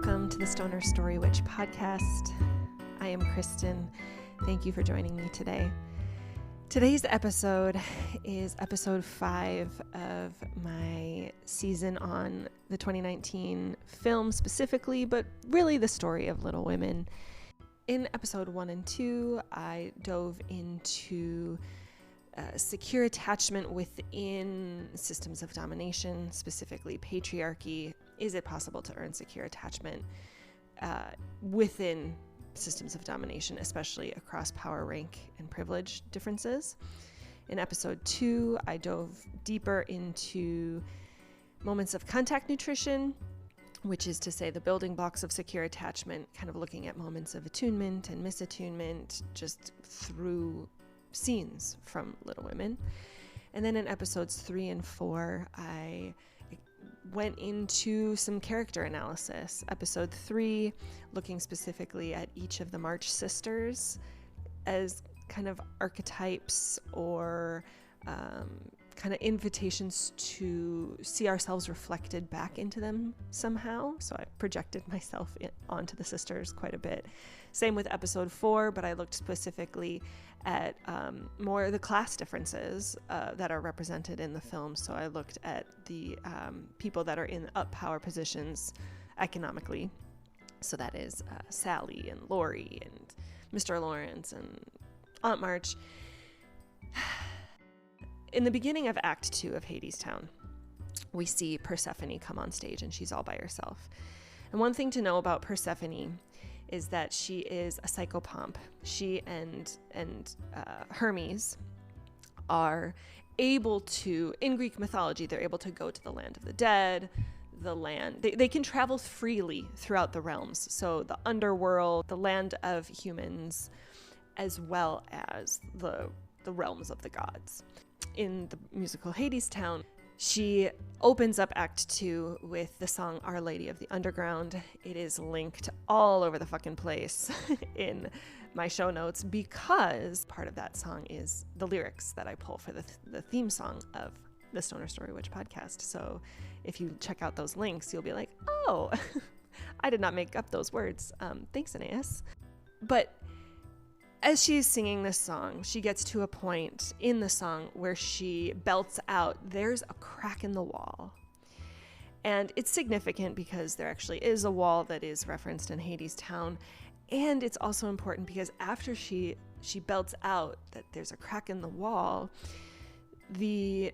Welcome to the Stoner Story Witch podcast. I am Kristyn. Thank you for joining me today. Today's episode is episode 5 of my season on the 2019 film specifically, but really the story of Little Women. In episode 1 and 2, I dove into secure attachment within systems of domination, specifically patriarchy. Is it possible to earn secure attachment within systems of domination, especially across power, rank, and privilege differences? In episode 2, I dove deeper into moments of contact nutrition, which is to say the building blocks of secure attachment, kind of looking at moments of attunement and misattunement just through scenes from Little Women. And then in episodes 3 and 4, I went into some character analysis. Episode 3, looking specifically at each of the March sisters as kind of archetypes or kind of invitations to see ourselves reflected back into them somehow. So I projected myself onto the sisters quite a bit. Same with episode 4, but I looked specifically at more the class differences that are represented in the film. So I looked at the people that are in up power positions economically. So that is Sally and Lori and Mr. Lawrence and Aunt March. In the beginning of Act 2 of Hadestown, we see Persephone come on stage and she's all by herself. And one thing to know about Persephone is that she is a psychopomp. She and Hermes are able to, in Greek mythology, they're able to go to the land of the dead, they can travel freely throughout the realms. So the underworld, the land of humans, as well as the realms of the gods. In the musical Hadestown, she opens up Act 2 with the song Our Lady of the Underground. It is linked all over the fucking place in my show notes because part of that song is the lyrics that I pull for the theme song of the Stoner Story Witch podcast. So if you check out those links, you'll be like, oh, I did not make up those words. Thanks, Aeneas. But as she's singing this song, she gets to a point in the song where she belts out, "There's a crack in the wall." And it's significant because there actually is a wall that is referenced in Hadestown. And it's also important because after she belts out that there's a crack in the wall, the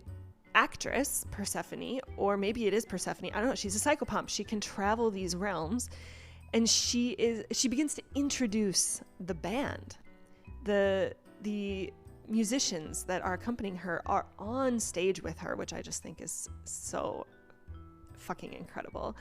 actress, Persephone, or maybe it is Persephone, I don't know, she's a psychopomp. She can travel these realms, and she begins to introduce the band. The musicians that are accompanying her are on stage with her, which I just think is so fucking incredible.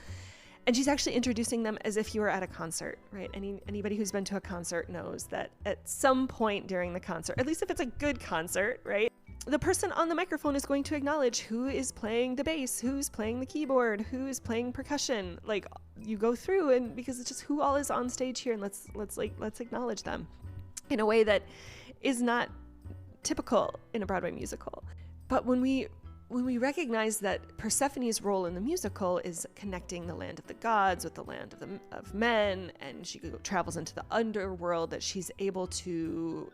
And she's actually introducing them as if you were at a concert, right? Anybody who's been to a concert knows that at some point during the concert, at least if it's a good concert, right, the person on the microphone is going to acknowledge who is playing the bass, who's playing the keyboard, who's playing percussion. Like, you go through, and because it's just who all is on stage here, and let's acknowledge them in a way that is not typical in a Broadway musical. But when we recognize that Persephone's role in the musical is connecting the land of the gods with the land of men, and she travels into the underworld, that she's able to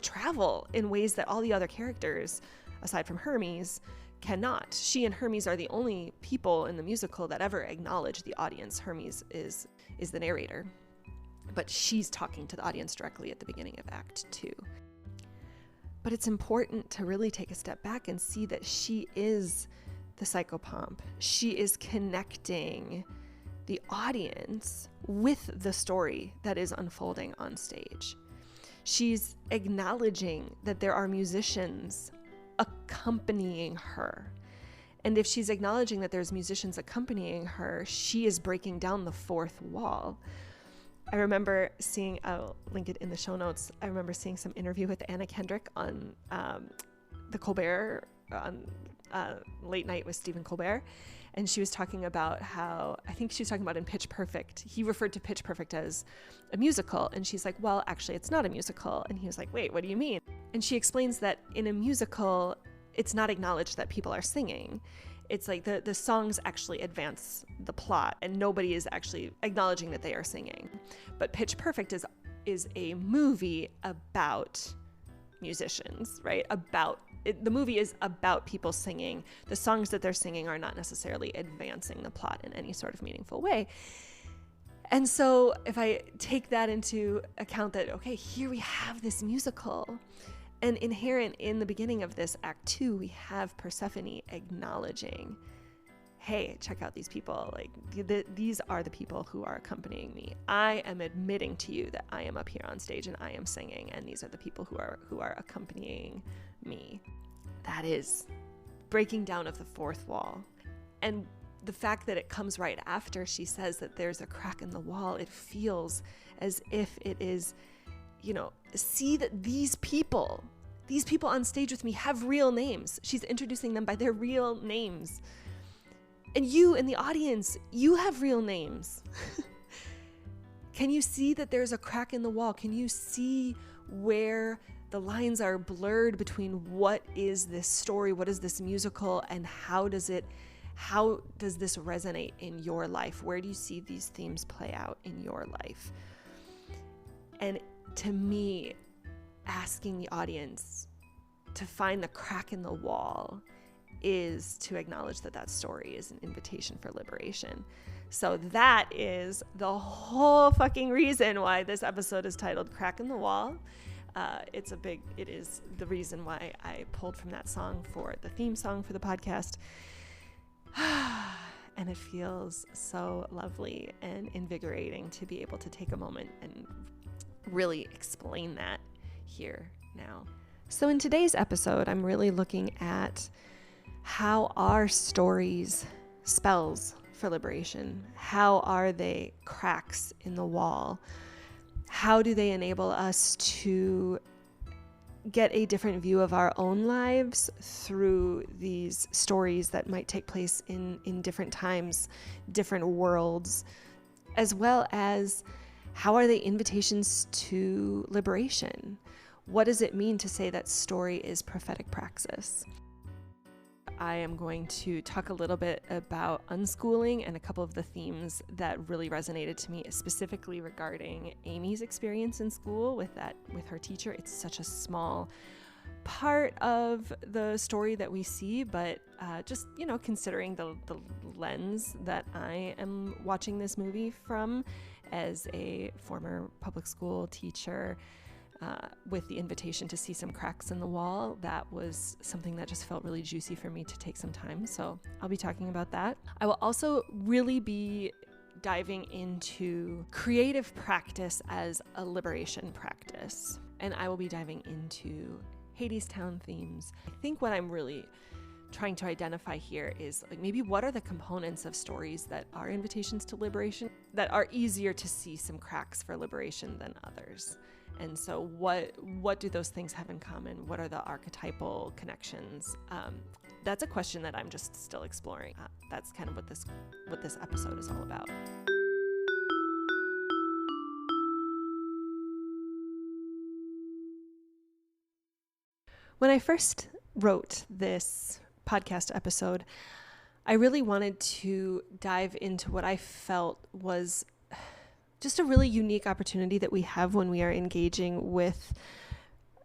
travel in ways that all the other characters, aside from Hermes, cannot. She and Hermes are the only people in the musical that ever acknowledge the audience. Hermes is the narrator, but she's talking to the audience directly at the beginning of Act 2. But it's important to really take a step back and see that she is the psychopomp. She is connecting the audience with the story that is unfolding on stage. She's acknowledging that there are musicians accompanying her. And if she's acknowledging that there's musicians accompanying her, she is breaking down the fourth wall. I remember seeing, I'll link it in the show notes, I remember seeing some interview with Anna Kendrick on the Colbert, on Late Night with Stephen Colbert, and she was talking about how, I think she was talking about in Pitch Perfect, he referred to Pitch Perfect as a musical, and she's like, well, actually it's not a musical, and he was like, wait, what do you mean? And she explains that in a musical, it's not acknowledged that people are singing. It's like the songs actually advance the plot, and nobody is actually acknowledging that they are singing. But Pitch Perfect is a movie about musicians, right? The movie is about people singing. The songs that they're singing are not necessarily advancing the plot in any sort of meaningful way. And so if I take that into account that, okay, here we have this musical, and inherent in the beginning of this Act 2, we have Persephone acknowledging, hey, check out these people. Like, these are the people who are accompanying me. I am admitting to you that I am up here on stage and I am singing, and these are the people who are accompanying me. That is breaking down of the fourth wall. And the fact that it comes right after she says that there's a crack in the wall, it feels as if it is, see that these people on stage with me have real names. She's introducing them by their real names. And you in the audience, you have real names. Can you see that there's a crack in the wall? Can you see where the lines are blurred between what is this story, what is this musical, and how does this resonate in your life? Where do you see these themes play out in your life? And to me, asking the audience to find the crack in the wall is to acknowledge that story is an invitation for liberation. So that is the whole fucking reason why this episode is titled Crack in the Wall. It is the reason why I pulled from that song for the theme song for the podcast. And it feels so lovely and invigorating to be able to take a moment and really explain that here now. So in today's episode, I'm really looking at how are stories spells for liberation? How are they cracks in the wall? How do they enable us to get a different view of our own lives through these stories that might take place in different times, different worlds, as well as how are they invitations to liberation? What does it mean to say that story is prophetic praxis? I am going to talk a little bit about unschooling and a couple of the themes that really resonated to me, specifically regarding Amy's experience in school with her teacher. It's such a small part of the story that we see, but just, considering the lens that I am watching this movie from as a former public school teacher, with the invitation to see some cracks in the wall, that was something that just felt really juicy for me to take some time. So I'll be talking about that. I will also really be diving into creative practice as a liberation practice. And I will be diving into Hadestown themes. I think what I'm really trying to identify here is like maybe what are the components of stories that are invitations to liberation that are easier to see some cracks for liberation than others. And so what do those things have in common? What are the archetypal connections? That's a question that I'm just still exploring. That's kind of what this episode is all about. When I first wrote this podcast episode, I really wanted to dive into what I felt was just a really unique opportunity that we have when we are engaging with,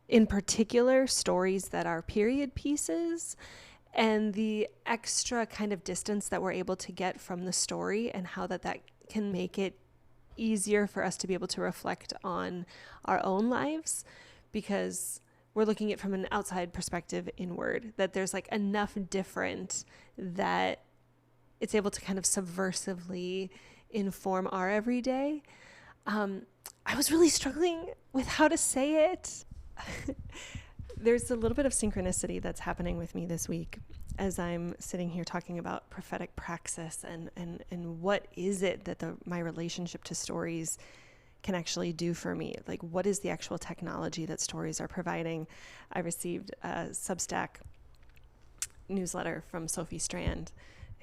in particular, stories that are period pieces, and the extra kind of distance that we're able to get from the story, and how that can make it easier for us to be able to reflect on our own lives, because we're looking at it from an outside perspective inward, that there's like enough different that it's able to kind of subversively inform our everyday. I was really struggling with how to say it. There's a little bit of synchronicity that's happening with me this week as I'm sitting here talking about prophetic praxis and what is it that my relationship to stories can actually do for me. Like, what is the actual technology that stories are providing? I received a Substack newsletter from Sophie Strand,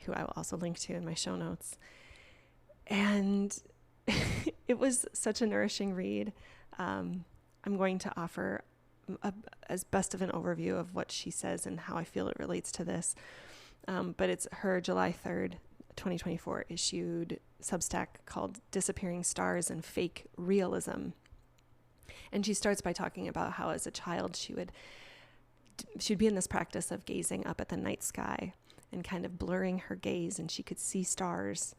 who I will also link to in my show notes. And it was such a nourishing read. I'm going to offer as best of an overview of what she says and how I feel it relates to this. but it's her July 3rd, 2024 issued Substack called Disappearing Stars and Fake Realism. And she starts by talking about how as a child she'd be in this practice of gazing up at the night sky and kind of blurring her gaze, and she could see stars.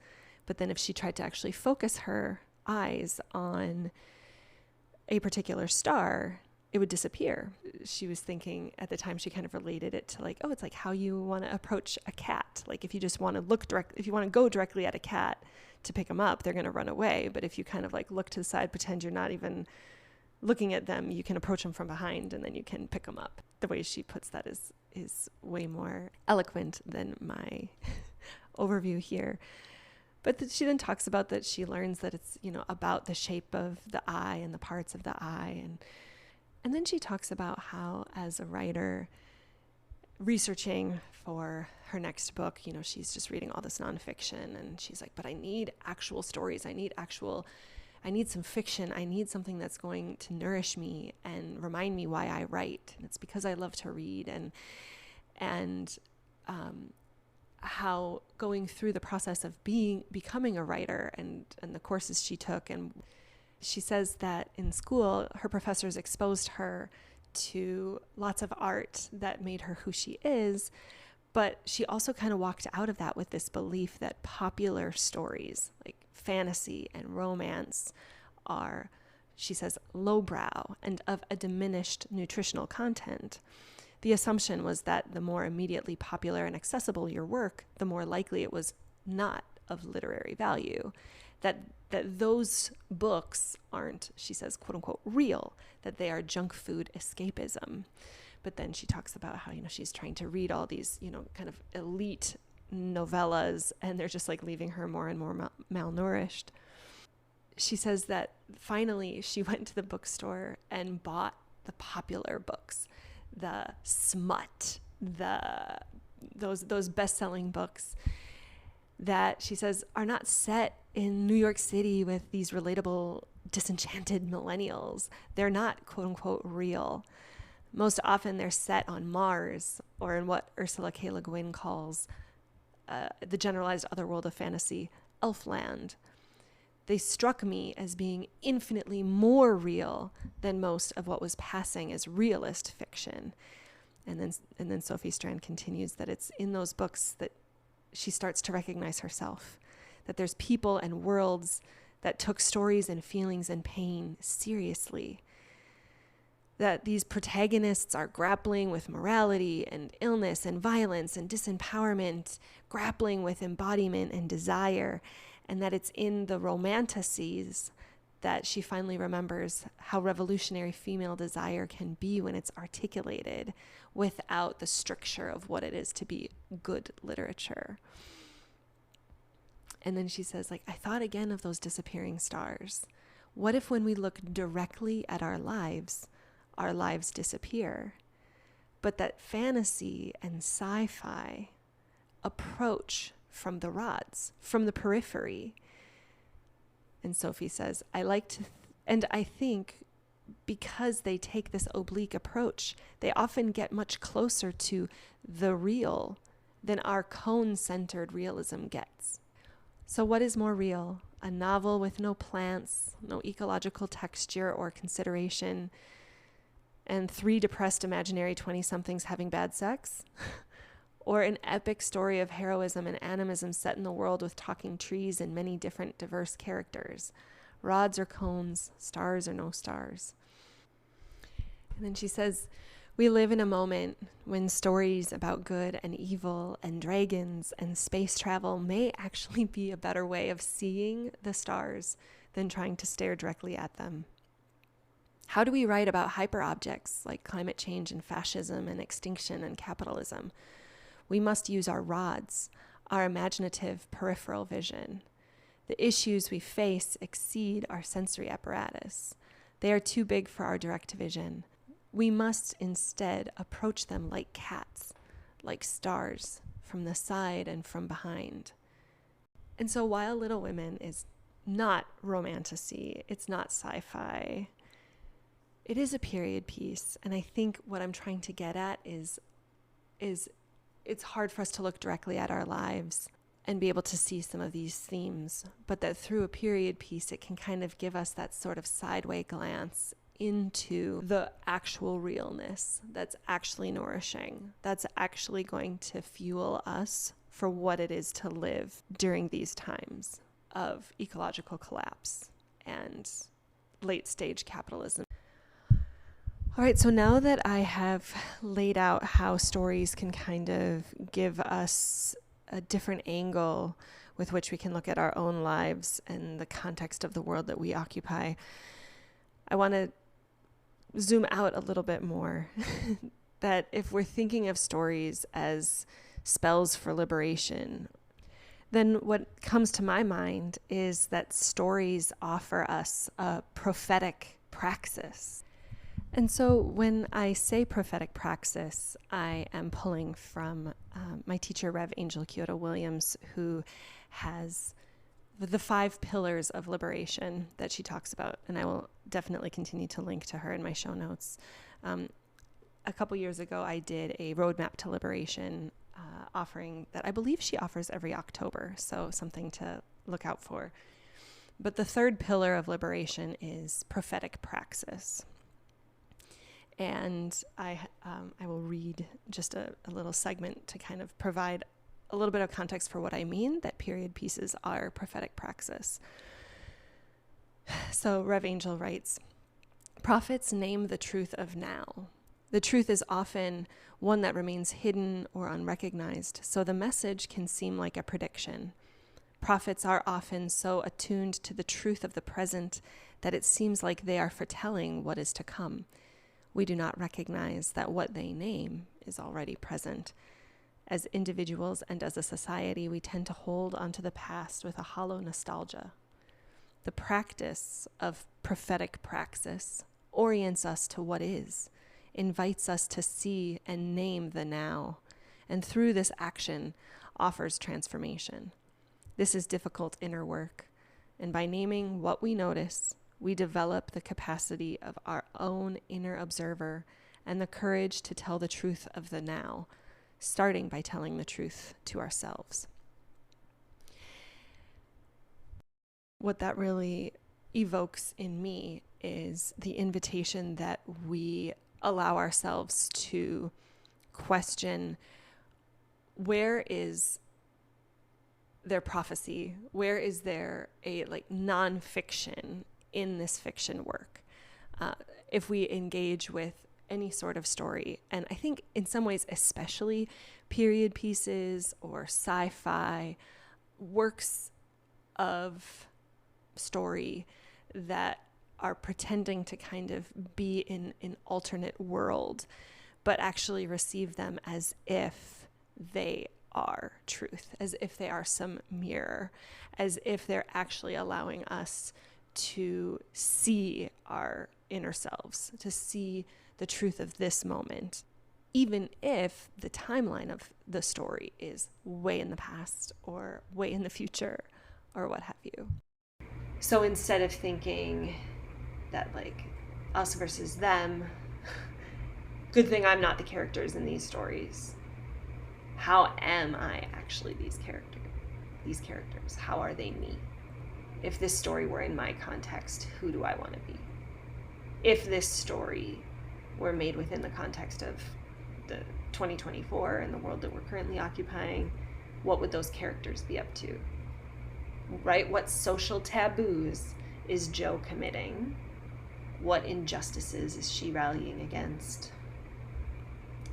But then if she tried to actually focus her eyes on a particular star, it would disappear. She was thinking at the time, she kind of related it to like, oh, it's like how you want to approach a cat. Like if you just want to if you want to go directly at a cat to pick them up, they're going to run away. But if you kind of like look to the side, pretend you're not even looking at them, you can approach them from behind and then you can pick them up. The way she puts that is way more eloquent than my overview here. But she then talks about that she learns that it's, about the shape of the eye and the parts of the eye. And then she talks about how as a writer researching for her next book, she's just reading all this nonfiction and she's like, but I need actual stories. I need some fiction. I need something that's going to nourish me and remind me why I write. And it's because I love to read and how going through the process of becoming a writer and the courses she took. And she says that in school, her professors exposed her to lots of art that made her who she is. But she also kind of walked out of that with this belief that popular stories like fantasy and romance are, she says, lowbrow and of a diminished nutritional content. The assumption was that the more immediately popular and accessible your work, the more likely it was not of literary value. That those books aren't, she says, quote unquote, real, that they are junk food escapism. But then she talks about how, she's trying to read all these, kind of elite novellas, and they're just like leaving her more and more malnourished. She says that finally she went to the bookstore and bought the popular books, the smut, those best-selling books that she says are not set in New York City with these relatable, disenchanted millennials. They're not, quote unquote, real. Most often they're set on Mars, or in what Ursula K. Le Guin calls the generalized otherworld of fantasy, Elfland. They struck me as being infinitely more real than most of what was passing as realist fiction. And then Sophie Strand continues that it's in those books that she starts to recognize herself, that there's people and worlds that took stories and feelings and pain seriously, that these protagonists are grappling with morality and illness and violence and disempowerment, grappling with embodiment and desire, and that it's in the romanticides that she finally remembers how revolutionary female desire can be when it's articulated without the stricture of what it is to be good literature. And then she says, I thought again of those disappearing stars. What if when we look directly at our lives disappear? But that fantasy and sci-fi approach from the rods, from the periphery. And Sophie says, I think because they take this oblique approach, they often get much closer to the real than our cone-centered realism gets. So what is more real? A novel with no plants, no ecological texture or consideration, and 3 depressed imaginary 20-somethings having bad sex? Or an epic story of heroism and animism set in the world with talking trees and many different diverse characters? Rods or cones, stars or no stars? And then she says, we live in a moment when stories about good and evil and dragons and space travel may actually be a better way of seeing the stars than trying to stare directly at them. How do we write about hyperobjects like climate change and fascism and extinction and capitalism? We must use our rods, our imaginative peripheral vision. The issues we face exceed our sensory apparatus. They are too big for our direct vision. We must instead approach them like cats, like stars, from the side and from behind. And so while Little Women is not romantasy, it's not sci-fi, it is a period piece. And I think what I'm trying to get at is it's hard for us to look directly at our lives and be able to see some of these themes, but that through a period piece, it can kind of give us that sort of sideway glance into the actual realness that's actually nourishing, that's actually going to fuel us for what it is to live during these times of ecological collapse and late stage capitalism. All right, so now that I have laid out how stories can kind of give us a different angle with which we can look at our own lives and the context of the world that we occupy, I want to zoom out a little bit more. That if we're thinking of stories as spells for liberation, then what comes to my mind is that stories offer us a prophetic praxis. And so when I say prophetic praxis, I am pulling from my teacher, Rev. Angel Kyoto Williams, who has the 5 pillars of liberation that she talks about. And I will definitely continue to link to her in my show notes. A couple years ago, I did a roadmap to liberation offering that I believe she offers every October. So something to look out for. But the 3rd pillar of liberation is prophetic praxis. And I will read just a little segment to kind of provide a little bit of context for what I mean, that period pieces are prophetic praxis. So Rev. Angel writes, "Prophets name the truth of now. The truth is often one that remains hidden or unrecognized, so the message can seem like a prediction. Prophets are often so attuned to the truth of the present that it seems like they are foretelling what is to come. We do not recognize that what they name is already present. As individuals and as a society, we tend to hold onto the past with a hollow nostalgia. The practice of prophetic praxis orients us to what is, invites us to see and name the now, and through this action offers transformation. This is difficult inner work, and by naming what we notice, we develop the capacity of our own inner observer and the courage to tell the truth of the now, starting by telling the truth to ourselves." What that really evokes in me is the invitation that we allow ourselves to question, where is there prophecy? Where is there a nonfiction in this fiction work? If we engage with any sort of story, and I think in some ways, especially period pieces or sci-fi works of story that are pretending to kind of be in an alternate world, but actually receive them as if they are truth, as if they are some mirror, as if they're actually allowing us to see our inner selves, to see the truth of this moment, even if the timeline of the story is way in the past or way in the future or what have you. So instead of thinking that us versus them, good thing I'm not the characters in these stories. How am I actually these characters? How are they me? If this story were in my context, who do I want to be? If this story were made within the context of the 2024 and the world that we're currently occupying, what would those characters be up to? Right? What social taboos is Jo committing? What injustices is she rallying against?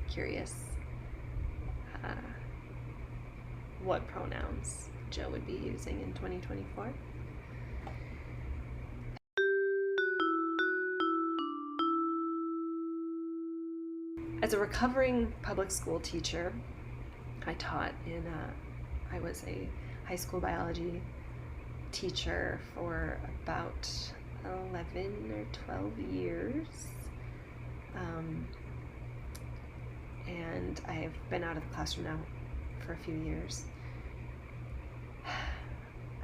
Curious. What pronouns Jo would be using in 2024? As a recovering public school teacher, I was a high school biology teacher for about 11 or 12 years. And I've been out of the classroom now for a few years.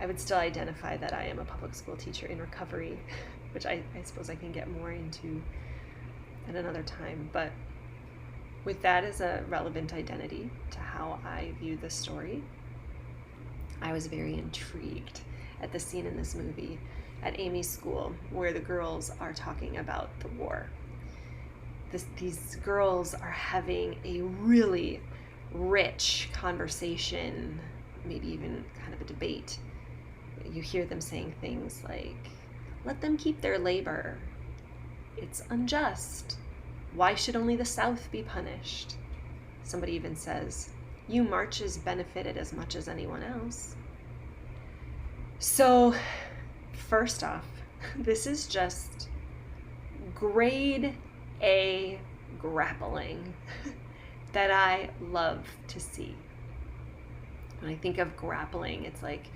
I would still identify that I am a public school teacher in recovery, which I suppose I can get more into at another time. But with that as a relevant identity to how I view this story, I was very intrigued at the scene in this movie at Amy's school where the girls are talking about the war. These girls are having a really rich conversation, maybe even kind of a debate. You hear them saying things like, let them keep their labor. It's unjust. Why should only the South be punished? Somebody even says, you marches benefited as much as anyone else. So, first off, this is just grade A grappling that I love to see. When I think of grappling, it's like,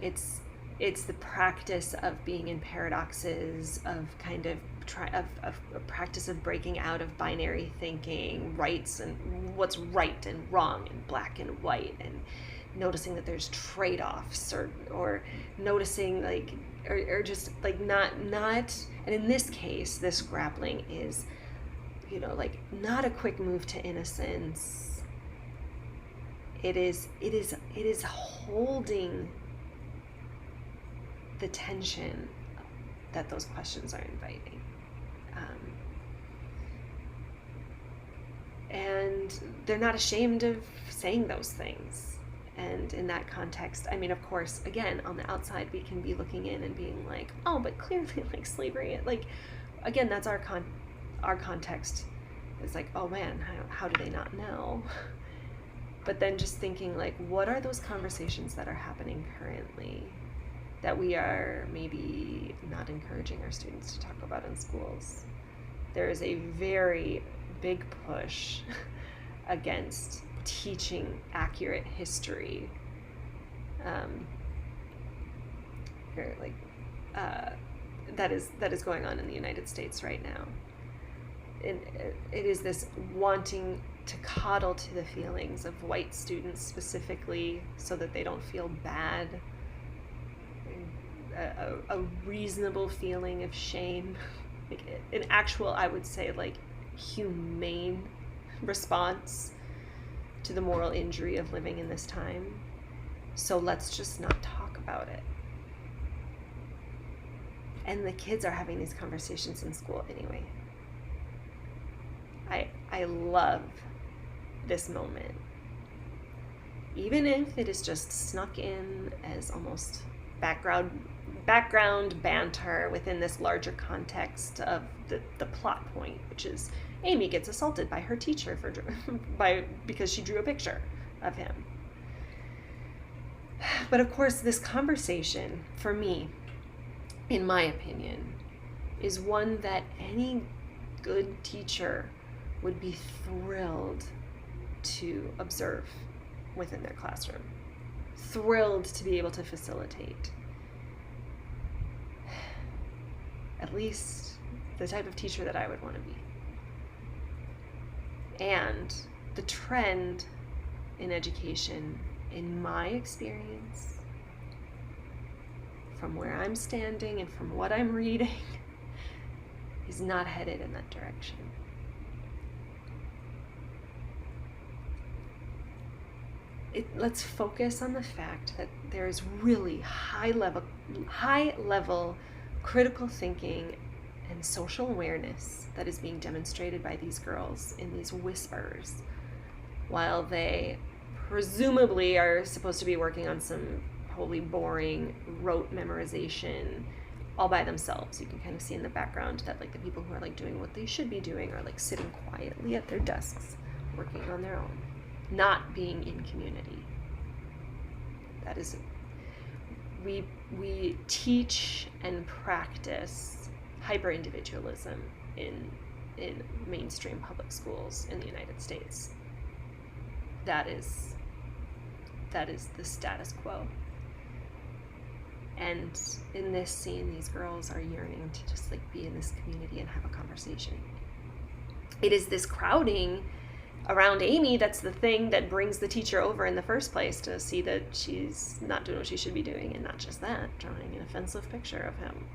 it's the practice of being in paradoxes, of kind of a practice of breaking out of binary thinking, rights and what's right and wrong and black and white, and noticing that there's trade-offs or noticing like or just like not and in this case this grappling is, you know, like not a quick move to innocence. It is holding the tension that those questions are inviting. And they're not ashamed of saying those things. And in that context, I mean, of course, again, on the outside, we can be looking in and being like, oh, but clearly, like, slavery, like, again, that's our context. It's like, oh man, how do they not know? But then just thinking, like, what are those conversations that are happening currently that we are maybe not encouraging our students to talk about in schools? There is a very big push against teaching accurate history. That is going on in the United States right now. And it is this wanting to coddle to the feelings of white students specifically so that they don't feel bad. A reasonable feeling of shame, like an actual, I would say, like humane response to the moral injury of living in this time. So let's just not talk about it. And the kids are having these conversations in school anyway. I love this moment. Even if it is just snuck in as almost background banter within this larger context of the plot point, which is Amy gets assaulted by her teacher because she drew a picture of him. But of course, this conversation, for me, in my opinion, is one that any good teacher would be thrilled to observe within their classroom. Thrilled to be able to facilitate. At least the type of teacher that I would want to be. And the trend in education, in my experience, from where I'm standing and from what I'm reading, is not headed in that direction. Let's focus on the fact that there is really high level critical thinking and social awareness that is being demonstrated by these girls in these whispers, while they presumably are supposed to be working on some wholly boring rote memorization all by themselves. You can kind of see in the background that like the people who are like doing what they should be doing are like sitting quietly at their desks, working on their own, not being in community. That is, we teach and practice hyper-individualism in mainstream public schools in the United States. That is the status quo. And in this scene, these girls are yearning to just like be in this community and have a conversation. It is this crowding around Amy that's the thing that brings the teacher over in the first place, to see that she's not doing what she should be doing, and not just that, drawing an offensive picture of him.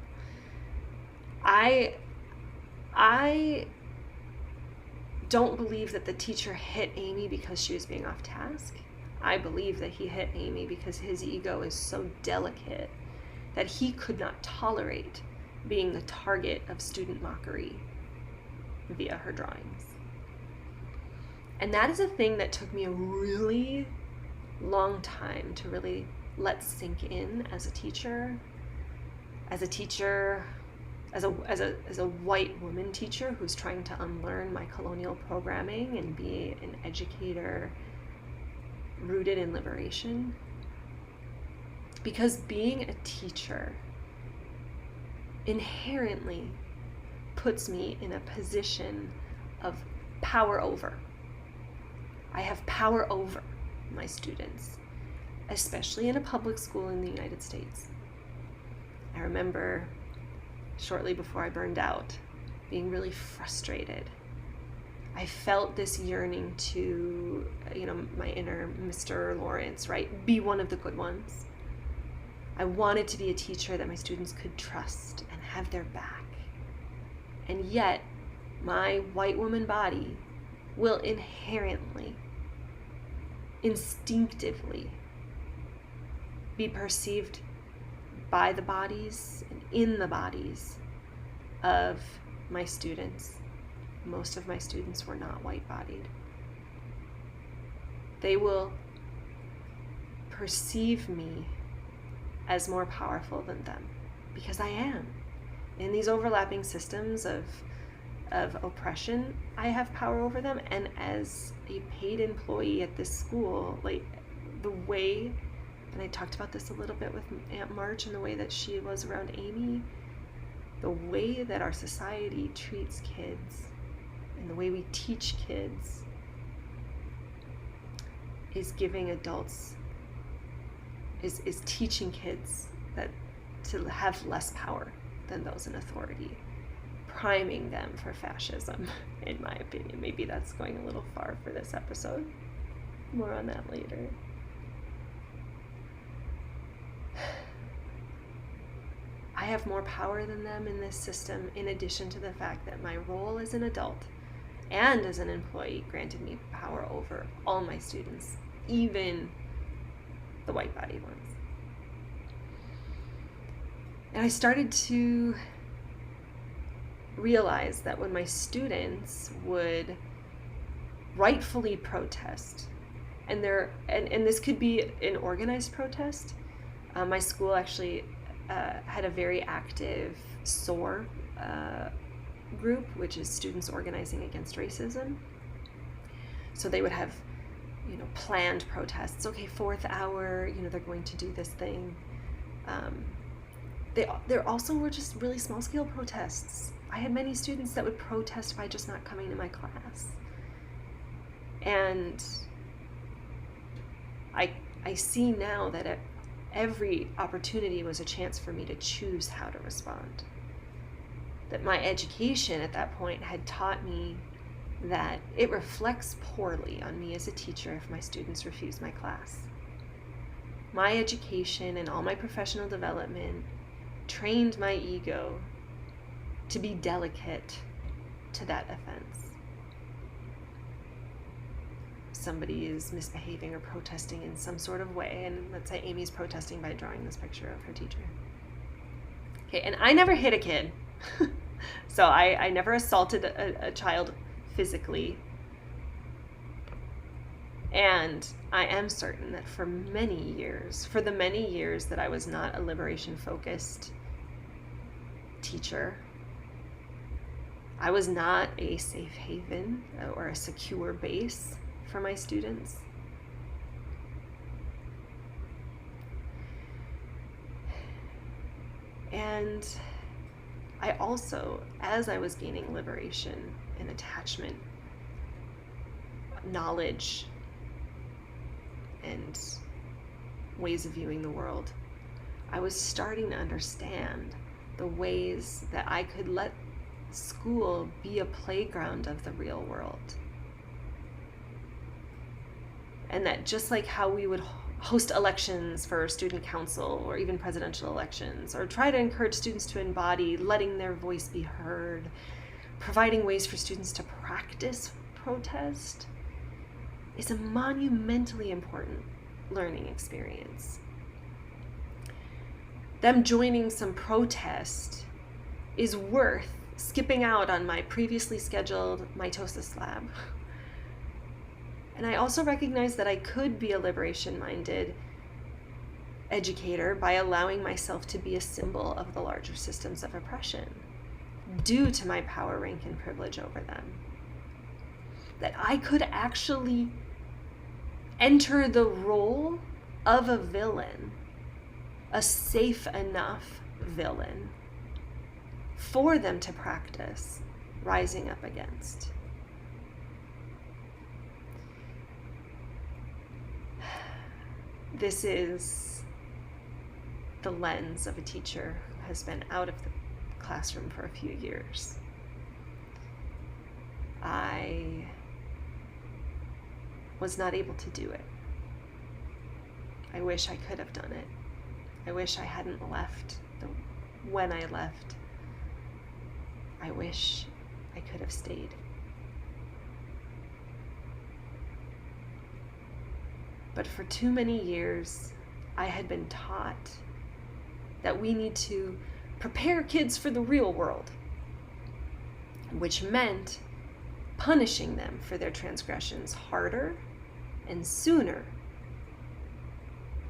don't believe that the teacher hit Amy because she was being off task. I believe that he hit Amy because his ego is so delicate that he could not tolerate being the target of student mockery via her drawings. And that is a thing that took me a really long time to really let sink in as a teacher, as a white woman teacher who's trying to unlearn my colonial programming and be an educator rooted in liberation. Because being a teacher inherently puts me in a position of power over. I have power over my students, especially in a public school in the United States. I remember shortly before I burned out being really frustrated. I felt this yearning to, my inner Mr. Lawrence, right? Be one of the good ones. I wanted to be a teacher that my students could trust and have their back. And yet, my white woman body will inherently, instinctively be perceived by the bodies and in the bodies of my students. Most of my students were not white-bodied. They will perceive me as more powerful than them, because I am. In these overlapping systems of oppression, I have power over them, and as a paid employee at this school, like the way, and I talked about this a little bit with Aunt March and the way that she was around Amy, the way that our society treats kids and the way we teach kids is giving adults, is teaching kids that to have less power than those in authority, priming them for fascism, in my opinion. Maybe that's going a little far for this episode. More on that later. I have more power than them in this system, in addition to the fact that my role as an adult and as an employee granted me power over all my students, even the white-bodied ones. And I started to realize that when my students would rightfully protest, and this could be an organized protest. My school actually had a very active SOAR group, which is Students Organizing Against Racism. So they would have, planned protests. Okay, 4th hour, they're going to do this thing. There also were just really small scale protests. I had many students that would protest by just not coming to my class. And I see now that every opportunity was a chance for me to choose how to respond. That my education at that point had taught me that it reflects poorly on me as a teacher if my students refuse my class. My education and all my professional development trained my ego to be delicate to that offense. Somebody is misbehaving or protesting in some sort of way, and let's say Amy's protesting by drawing this picture of her teacher. Okay, and I never hit a kid. So I never assaulted a child physically. And I am certain that for the many years that I was not a liberation-focused teacher, I was not a safe haven or a secure base for my students. And I also, as I was gaining liberation and attachment, knowledge, and ways of viewing the world, I was starting to understand the ways that I could let school be a playground of the real world. And that just like how we would host elections for student council or even presidential elections, or try to encourage students to embody letting their voice be heard, providing ways for students to practice protest is a monumentally important learning experience. Them joining some protest is worth skipping out on my previously scheduled mitosis lab. And I also recognize that I could be a liberation-minded educator by allowing myself to be a symbol of the larger systems of oppression due to my power, rank, and privilege over them. That I could actually enter the role of a villain, a safe enough villain, for them to practice rising up against. This is the lens of a teacher who has been out of the classroom for a few years. I was not able to do it. I wish I could have done it. I wish I hadn't left when I left. I wish I could have stayed. But for too many years, I had been taught that we need to prepare kids for the real world, which meant punishing them for their transgressions harder and sooner,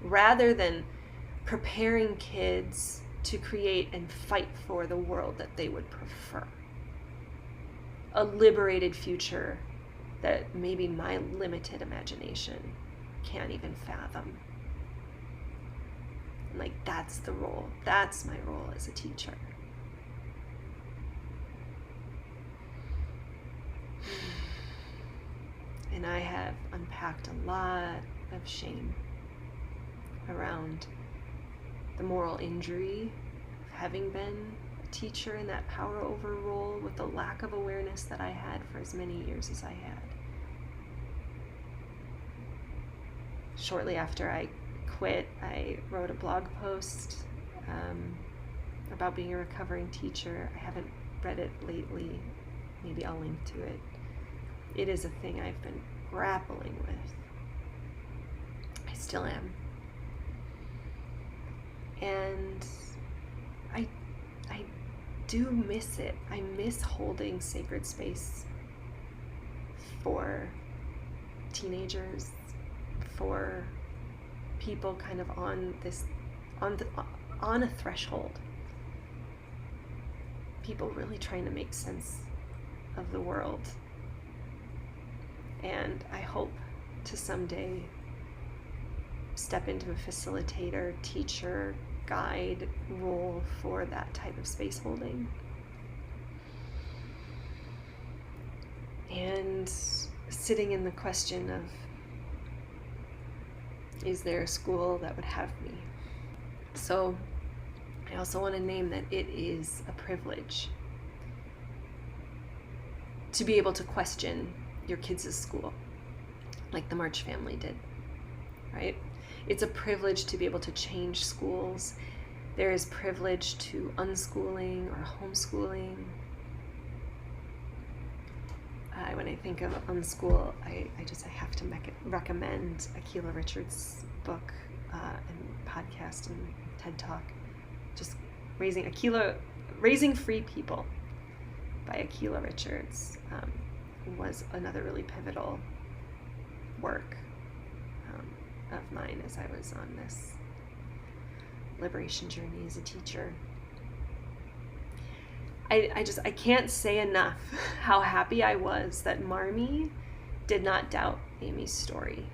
rather than preparing kids to create and fight for the world that they would prefer. A liberated future that maybe my limited imagination can't even fathom. Like, that's the role. That's my role as a teacher. And I have unpacked a lot of shame around the moral injury of having been a teacher in that power over role with the lack of awareness that I had for as many years as I had. Shortly after I quit, I wrote a blog post about being a recovering teacher. I haven't read it lately. Maybe I'll link to it. It is a thing I've been grappling with. I still am. And I do miss it. I miss holding sacred space for teenagers, for people kind of on a threshold. People really trying to make sense of the world. And I hope to someday step into a facilitator, teacher, guide role for that type of space holding. And sitting in the question of, is there a school that would have me? So I also want to name that it is a privilege to be able to question your kids' school, like the March family did, right? It's a privilege to be able to change schools. There is privilege to unschooling or homeschooling. When I think of unschool, I have to recommend Akilah Richards' book and podcast and TED Talk, just Raising Free People by Akilah Richards, was another really pivotal work of mine as I was on this liberation journey as a teacher. I can't say enough how happy I was that Marmee did not doubt Amy's story.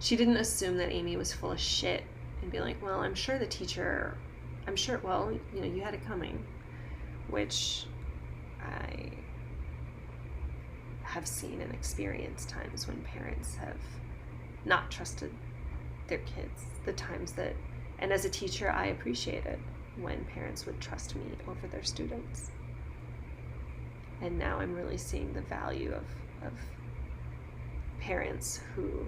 She didn't assume that Amy was full of shit and be like, well, you had it coming, which I have seen and experienced times when parents have not trusted their kids, the times that, and as a teacher, I appreciated when parents would trust me over their students. And now I'm really seeing the value of parents who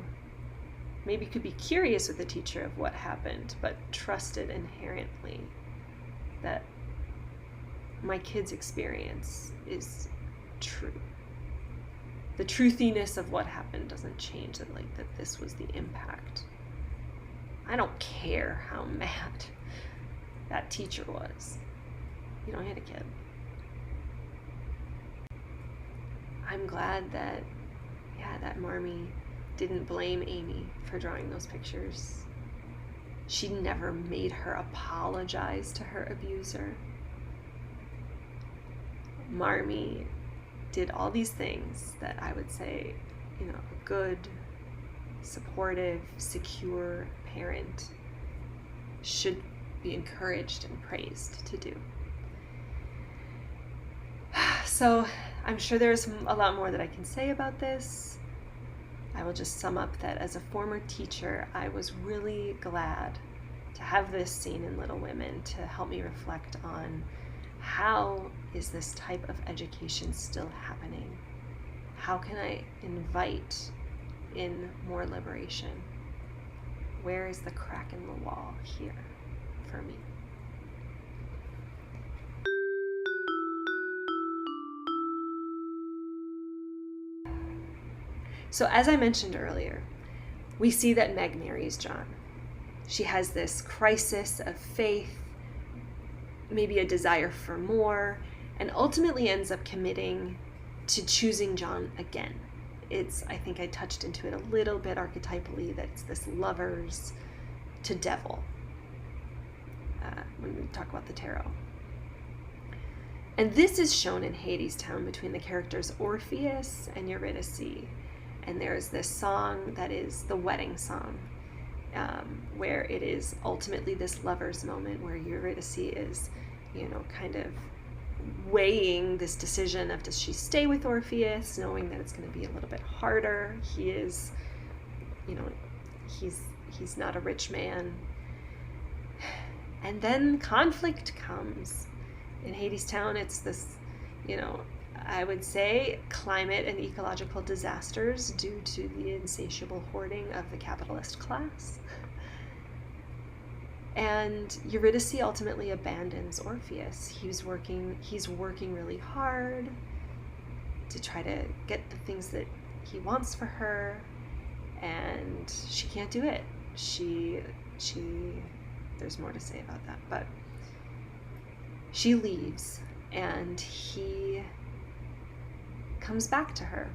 maybe could be curious with the teacher of what happened, but trusted inherently that my kid's experience is true. the truthiness of what happened doesn't change that, like, that this was the impact. I don't care how mad that teacher was. You know, I had a kid. I'm glad that, that Marmee didn't blame Amy for drawing those pictures. She never made her apologize to her abuser. Marmee did all these things that I would say, you know, a good, supportive, secure parent should be encouraged and praised to do. So I'm sure there's a lot more that I can say about this. I will just sum up that as a former teacher, I was really glad to have this scene in Little Women to help me reflect on how is this type of education still happening? How can I invite in more liberation? Where is the crack in the wall here for me? So as I mentioned earlier, we see that Meg marries John. She has this crisis of faith, maybe a desire for more, and ultimately ends up committing to choosing John again. I think I touched into it a little bit archetypally, that it's this lovers to devil when we talk about the tarot. And this is shown in Hadestown between the characters Orpheus and Eurydice. And there's this song that is the wedding song, where it is ultimately this lover's moment where Eurydice is, you know, kind of weighing this decision of, does she stay with Orpheus, knowing that it's going to be a little bit harder. He is, you know, he's not a rich man. And then conflict comes. In Hadestown, it's this, you know, I would say climate and ecological disasters due to the insatiable hoarding of the capitalist class. And Eurydice ultimately abandons Orpheus. He's working really hard to try to get the things that he wants for her, and she can't do it. There's more to say about that, but she leaves and he comes back to her.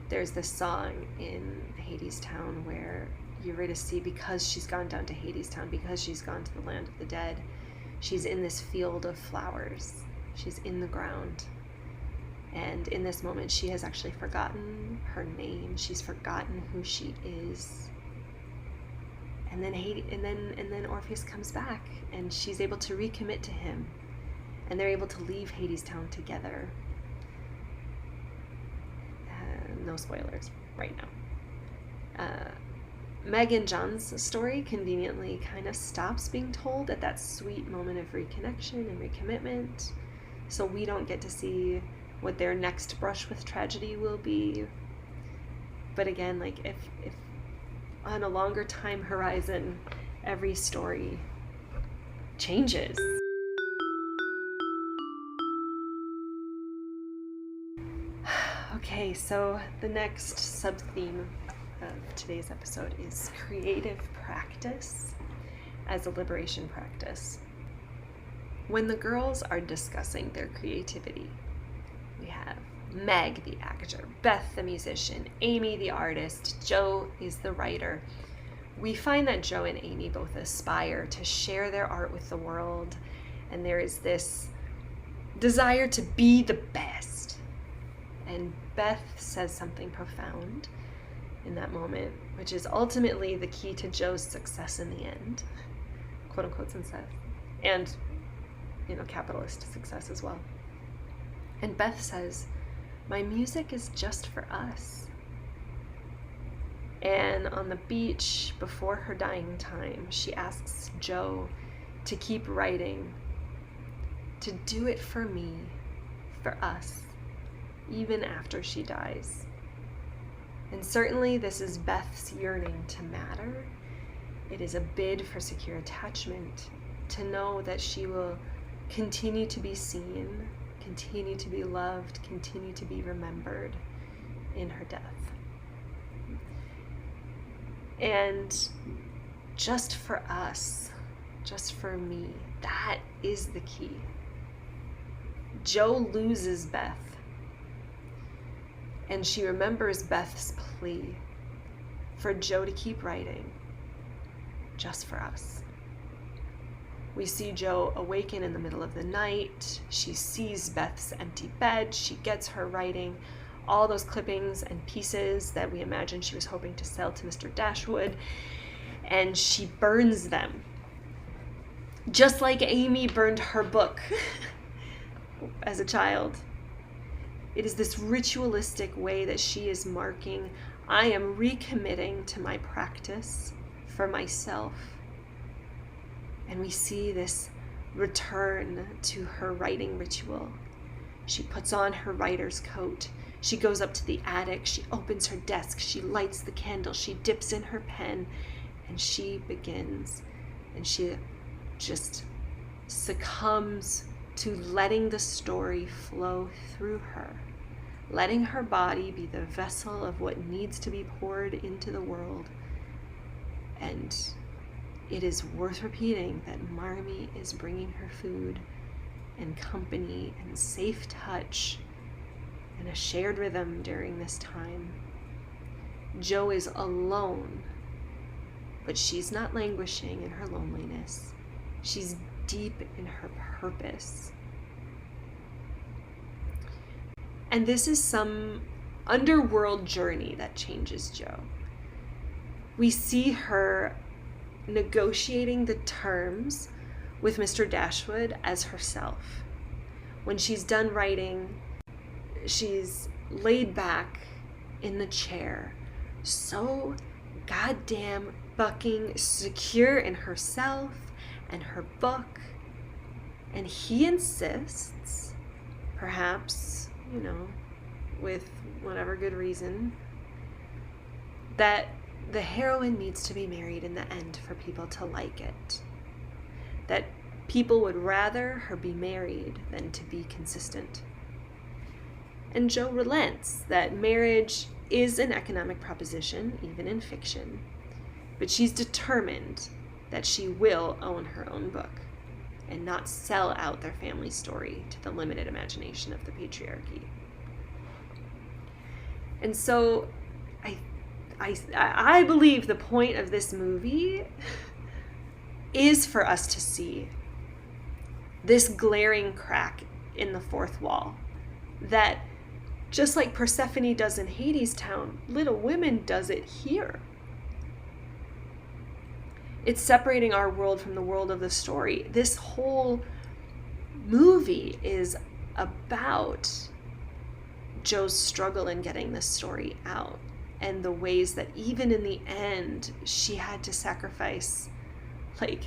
There's this song in Hadestown where Eurydice, because she's gone down to Hadestown, because she's gone to the land of the dead, she's in this field of flowers. She's in the ground. And in this moment, she has actually forgotten her name. She's forgotten who she is. And then Orpheus comes back, and she's able to recommit to him, and they're able to leave Hadestown together. No spoilers right now. Meg and John's story conveniently kind of stops being told at that sweet moment of reconnection and recommitment, so we don't get to see what their next brush with tragedy will be. But again, like if on a longer time horizon, every story changes. Okay, so the next sub-theme of today's episode is creative practice as a liberation practice. When the girls are discussing their creativity, we have Meg, the actor, Beth, the musician, Amy, the artist, Jo is the writer. We find that Jo and Amy both aspire to share their art with the world, and there is this desire to be the best. And Beth says something profound in that moment, which is ultimately the key to Jo's success in the end, quote unquote success, and, you know, capitalist success as well. And Beth says, "My music is just for us." And on the beach before her dying time, she asks Jo to keep writing, to do it for me, for us, even after she dies. And certainly this is Beth's yearning to matter. It is a bid for secure attachment, to know that she will continue to be seen, continue to be loved, continue to be remembered in her death. And just for us, just for me, that is the key. Jo loses Beth, and she remembers Beth's plea for Jo to keep writing, just for us. We see Jo awaken in the middle of the night. She sees Beth's empty bed. She gets her writing, all those clippings and pieces that we imagine she was hoping to sell to Mr. Dashwood, and she burns them. Just like Amy burned her book as a child. It is this ritualistic way that she is marking, I am recommitting to my practice for myself. And we see this return to her writing ritual. She puts on her writer's coat. She goes up to the attic. She opens her desk. She lights the candle. She dips in her pen, and she begins. And she just succumbs to letting the story flow through her, letting her body be the vessel of what needs to be poured into the world. And it is worth repeating that Marmee is bringing her food and company and safe touch and a shared rhythm during this time. Jo is alone, but she's not languishing in her loneliness. She's deep in her purpose. And this is some underworld journey that changes Jo. We see her negotiating the terms with Mr. Dashwood as herself. When she's done writing, she's laid back in the chair, so goddamn fucking secure in herself and her book. And he insists, perhaps, with whatever good reason, that the heroine needs to be married in the end for people to like it. That people would rather her be married than to be consistent. And Jo relents that marriage is an economic proposition, even in fiction, but she's determined that she will own her own book and not sell out their family story to the limited imagination of the patriarchy. And so I believe the point of this movie is for us to see this glaring crack in the fourth wall, that just like Persephone does in Hadestown, Little Women does it here. It's separating our world from the world of the story. This whole movie is about Jo's struggle in getting this story out, and the ways that even in the end she had to sacrifice like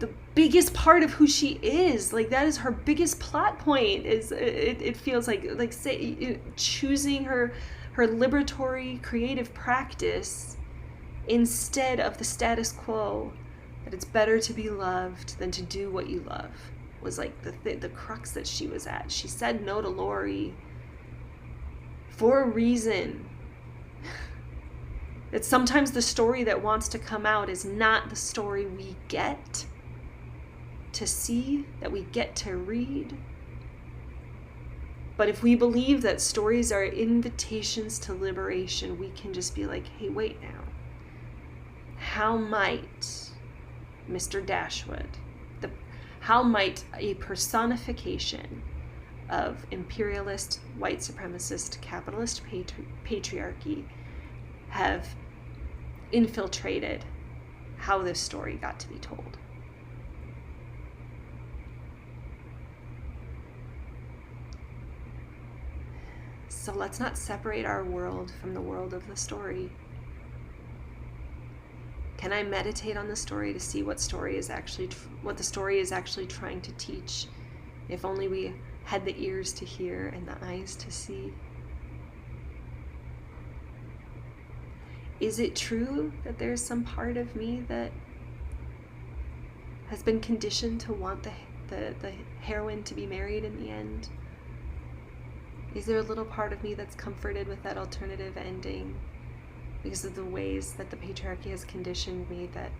the biggest part of who she is. Like that is her biggest plot point, is it feels like say choosing her liberatory creative practice instead of the status quo, that it's better to be loved than to do what you love, was like the crux that she was at. She said no to Laurie for a reason. That sometimes the story that wants to come out is not the story we get to see, that we get to read. But if we believe that stories are invitations to liberation, we can just be like, hey, wait now. How might Mr. Dashwood, how might a personification of imperialist, white supremacist, capitalist patriarchy have infiltrated how this story got to be told? So let's not separate our world from the world of the story. Can I meditate on the story to see what the story is actually trying to teach? If only we had the ears to hear and the eyes to see. Is it true that there's some part of me that has been conditioned to want the heroine to be married in the end? Is there a little part of me that's comforted with that alternative ending because of the ways that the patriarchy has conditioned me that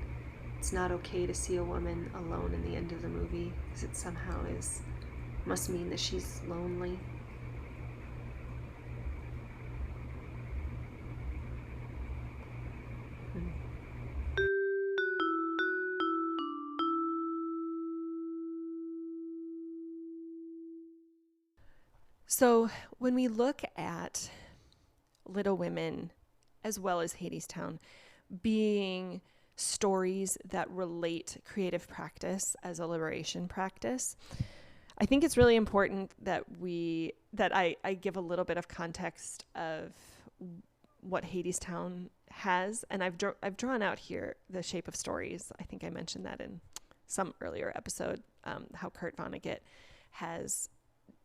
it's not okay to see a woman alone in the end of the movie because it somehow must mean that she's lonely? So when we look at Little Women as well as Hadestown being stories that relate creative practice as a liberation practice, I think it's really important that I give a little bit of context of what Hadestown has, and I've drawn out here the shape of stories. I think I mentioned that in some earlier episode, how Kurt Vonnegut has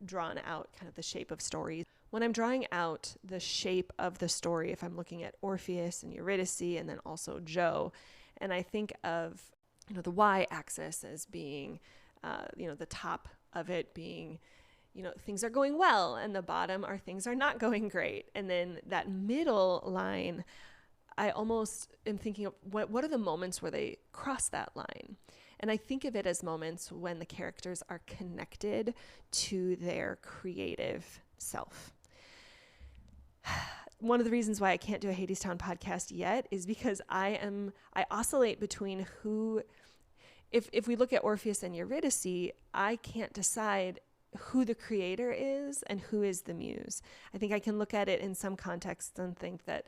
drawn out kind of the shape of stories. When I'm drawing out the shape of the story, if I'm looking at Orpheus and Eurydice and then also Joe, and I think of, the y-axis as being, the top of it being, things are going well, and the bottom are things are not going great. And then that middle line, I almost am thinking of what are the moments where they cross that line? And I think of it as moments when the characters are connected to their creative self. One of the reasons why I can't do a Hadestown podcast yet is because I oscillate between if we look at Orpheus and Eurydice, I can't decide who the creator is and who is the muse. I think I can look at it in some contexts and think that,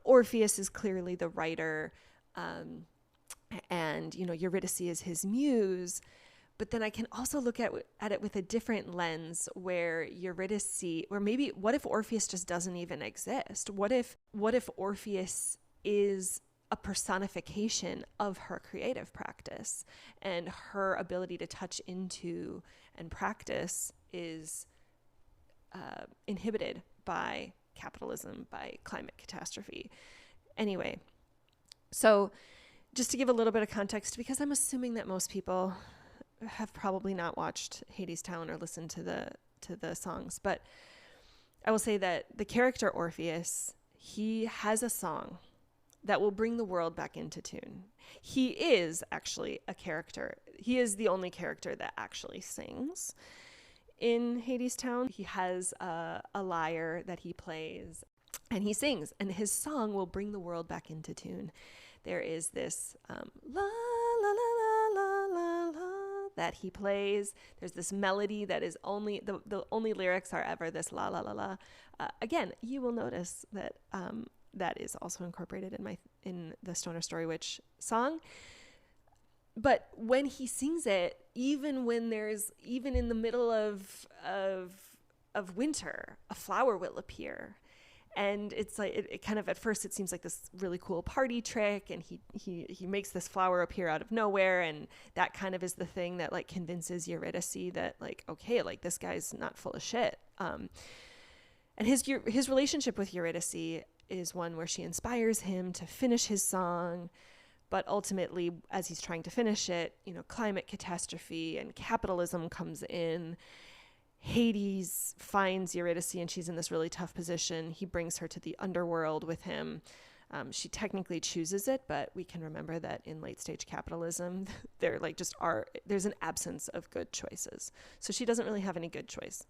Orpheus is clearly the writer, and Eurydice is his muse. But then I can also look at it with a different lens where Eurydice, or maybe what if Orpheus just doesn't even exist? What if Orpheus is a personification of her creative practice, and her ability to touch into and practice is inhibited by capitalism, by climate catastrophe. Anyway, so just to give a little bit of context, because I'm assuming that most people have probably not watched Hadestown or listened to the songs, but I will say that the character Orpheus, he has a song that will bring the world back into tune. He is actually a character. He is the only character that actually sings in Hadestown. He has a lyre that he plays, and he sings, and his song will bring the world back into tune. There is this la la la la la la that he plays. There's this melody that is only the only lyrics are ever this la la la la. Again, you will notice that that is also incorporated in the Stoner Story Witch song. But when he sings it, even in the middle of winter, a flower will appear. And it's like, it kind of, at first it seems like this really cool party trick, and he makes this flower appear out of nowhere, and that kind of is the thing that like convinces Eurydice that like, okay, like this guy's not full of shit. And his relationship with Eurydice is one where she inspires him to finish his song, but ultimately, as he's trying to finish it, climate catastrophe and capitalism comes in. Hades finds Eurydice, and she's in this really tough position. He brings her to the underworld with him. She technically chooses it, but we can remember that in late stage capitalism, there's an absence of good choices. So she doesn't really have any good choice.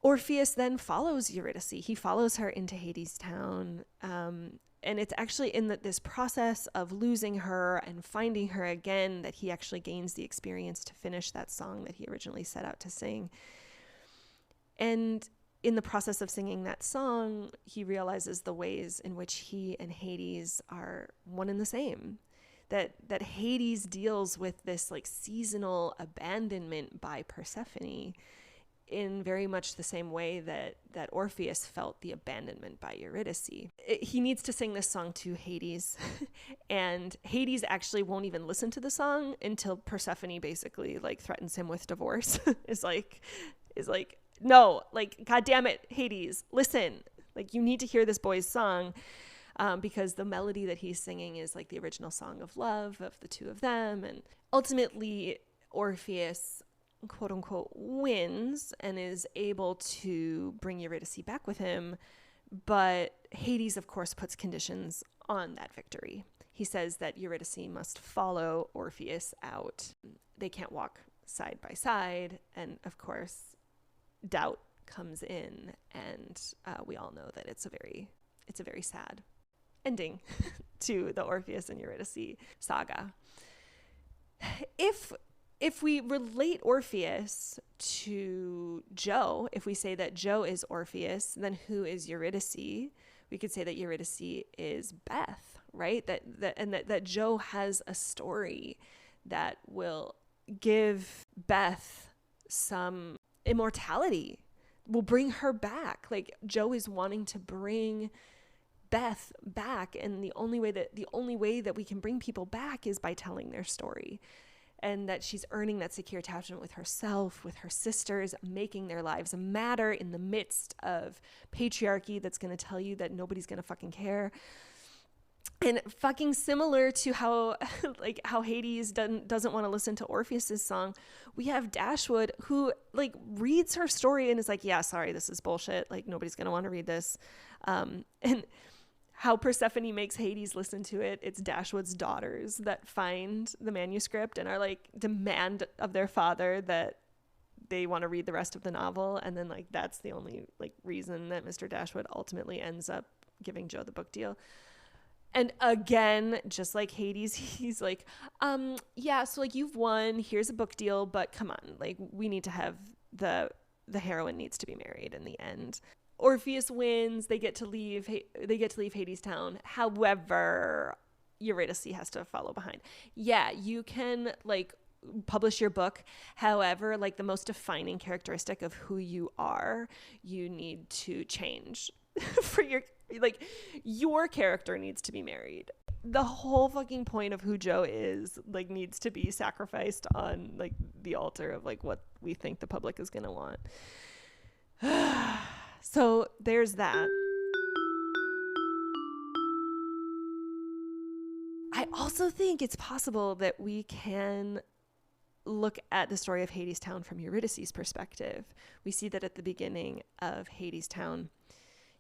Orpheus then follows Eurydice. He follows her into Hadestown. And it's actually in this process of losing her and finding her again that he actually gains the experience to finish that song that he originally set out to sing. And in the process of singing that song, he realizes the ways in which he and Hades are one and the same. That Hades deals with this like seasonal abandonment by Persephone in very much the same way that Orpheus felt the abandonment by Eurydice. He needs to sing this song to Hades, and Hades actually won't even listen to the song until Persephone basically like threatens him with divorce. is like, no, like, God damn it, Hades, listen, like you need to hear this boy's song. because the melody that he's singing is like the original song of love of the two of them. And ultimately, Orpheus, quote unquote, wins and is able to bring Eurydice back with him. But Hades, of course, puts conditions on that victory. He says that Eurydice must follow Orpheus out. They can't walk side by side. And of course, doubt comes in. And we all know that it's a very sad ending to the Orpheus and Eurydice saga. If we relate Orpheus to Joe, if we say that Joe is Orpheus, then who is Eurydice? We could say that Eurydice is Beth, right? That Joe has a story that will give Beth some immortality, will bring her back. Like Joe is wanting to bring Beth back, and the only way that we can bring people back is by telling their story. And that she's earning that secure attachment with herself, with her sisters, making their lives matter in the midst of patriarchy that's going to tell you that nobody's going to fucking care. And fucking similar to how Hades doesn't want to listen to Orpheus's song, we have Dashwood who like reads her story and is like, yeah, sorry, this is bullshit. Like nobody's going to want to read this. And how Persephone makes Hades listen to it. It's Dashwood's daughters that find the manuscript and are like demand of their father that they want to read the rest of the novel. And then like that's the only like reason that Mr. Dashwood ultimately ends up giving Joe the book deal. And again, just like Hades, he's like, yeah, so like you've won, here's a book deal, but come on, like we need to have the heroine needs to be married in the end. Orpheus wins. They get to leave Hadestown. However, Eurydice has to follow behind. Yeah, you can like publish your book. However, like the most defining characteristic of who you are, you need to change for your character needs to be married. The whole fucking point of who Joe is like needs to be sacrificed on like the altar of like what we think the public is going to want. So there's that. I also think it's possible that we can look at the story of Hadestown from Eurydice's perspective. We see that at the beginning of Hadestown,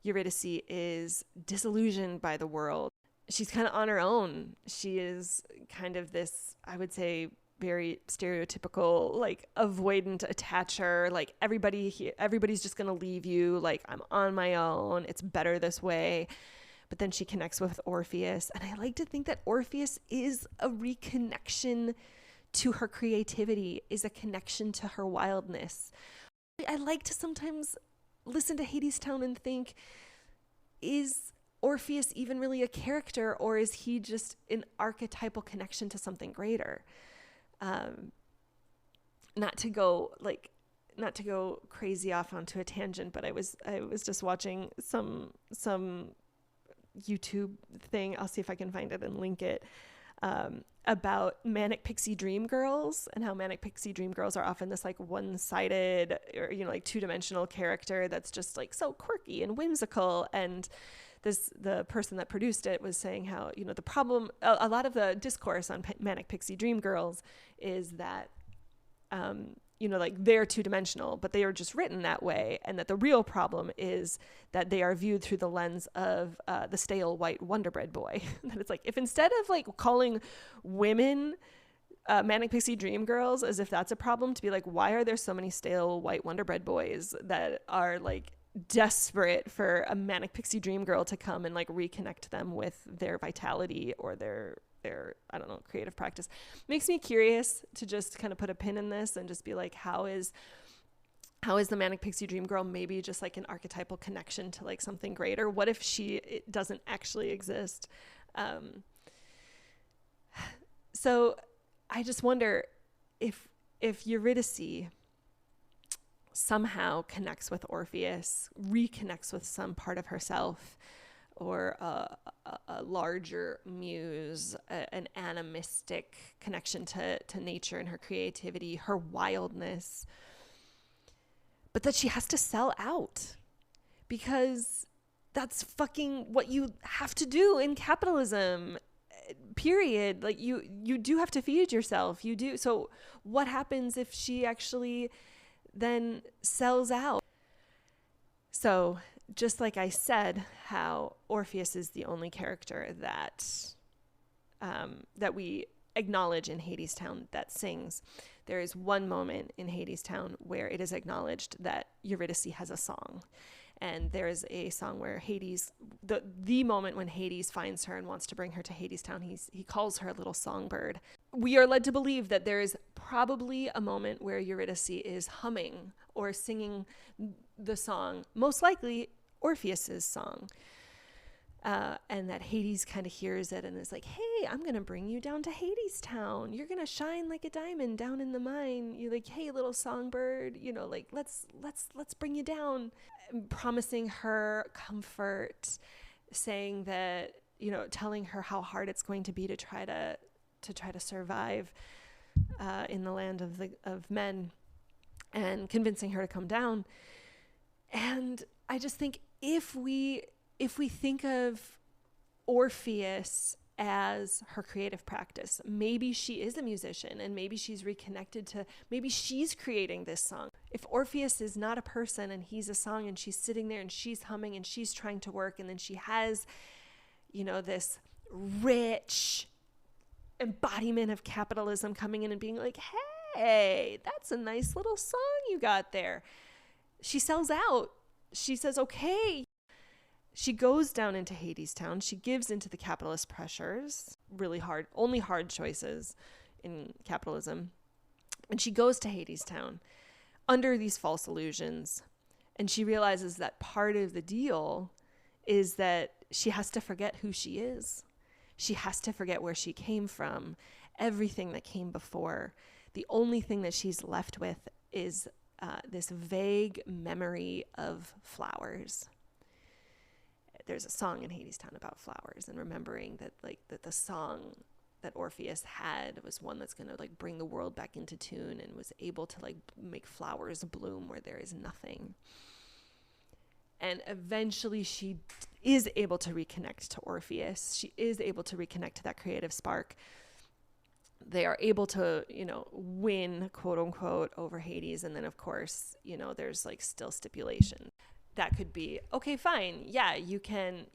Eurydice is disillusioned by the world. She's kind of on her own. She is kind of this, I would say, very stereotypical, like avoidant attacher, like everybody's just gonna leave you, like I'm on my own, it's better this way. But then she connects with Orpheus, and I like to think that Orpheus is a reconnection to her creativity, is a connection to her wildness. I like to sometimes listen to Hadestown and think, is Orpheus even really a character, or is he just an archetypal connection to something greater? Not to go crazy off onto a tangent, but I was just watching some YouTube thing. I'll see if I can find it and link it, about manic pixie dream girls, and how manic pixie dream girls are often this like one-sided or, you know, like two-dimensional character that's just like so quirky and whimsical. And the person that produced it was saying how, you know, the problem, a lot of the discourse on manic pixie dream girls is that, you know, like they're two-dimensional, but they are just written that way. And that the real problem is that they are viewed through the lens of the stale white Wonder Bread boy. That it's like, if instead of like calling women manic pixie dream girls as if that's a problem, to be like, why are there so many stale white Wonder Bread boys that are like desperate for a manic pixie dream girl to come and like reconnect them with their vitality or their I don't know, creative practice. Makes me curious to just kind of put a pin in this and just be like, how is the manic pixie dream girl maybe just like an archetypal connection to like something greater? What if it doesn't actually exist? So I just wonder if Eurydice somehow connects with Orpheus, reconnects with some part of herself, or a larger muse, an animistic connection to nature and her creativity, her wildness, but that she has to sell out, because that's fucking what you have to do in capitalism, period. Like you do have to feed yourself. You do. So what happens if she actually then sells out? So just like I said, how Orpheus is the only character that we acknowledge in Hadestown that sings, there is one moment in Hadestown where it is acknowledged that Eurydice has a song. And there is a song where Hades, the moment when Hades finds her and wants to bring her to Hadestown, he calls her a little songbird. We are led to believe that there is probably a moment where Eurydice is humming or singing the song, most likely Orpheus's song. And that Hades kind of hears it and is like, hey, I'm going to bring you down to Hadestown. You're going to shine like a diamond down in the mine. You're like, hey, little songbird, like, let's bring you down. Promising her comfort, saying that, telling her how hard it's going to be to try to survive in the land of men, and convincing her to come down. And I just think if we think of Orpheus as her creative practice, maybe she is a musician and maybe she's reconnected to, maybe she's creating this song. If Orpheus is not a person and he's a song and she's sitting there and she's humming and she's trying to work, and then she has, this rich embodiment of capitalism coming in and being like, hey, that's a nice little song you got there. She sells out. She says, okay. She goes down into Hadestown. She gives into the capitalist pressures, really hard, only hard choices in capitalism. And she goes to Hadestown under these false illusions. And she realizes that part of the deal is that she has to forget who she is. She has to forget where she came from, everything that came before. The only thing that she's left with is this vague memory of flowers. There's a song in Hadestown about flowers, and remembering that the song that Orpheus had was one that's going to bring the world back into tune, and was able to make flowers bloom where there is nothing. And eventually she is able to reconnect to Orpheus. She is able to reconnect to that creative spark. They are able to, win, quote unquote, over Hades. And then of course, there's still stipulation. That could be, okay, fine. Yeah, you can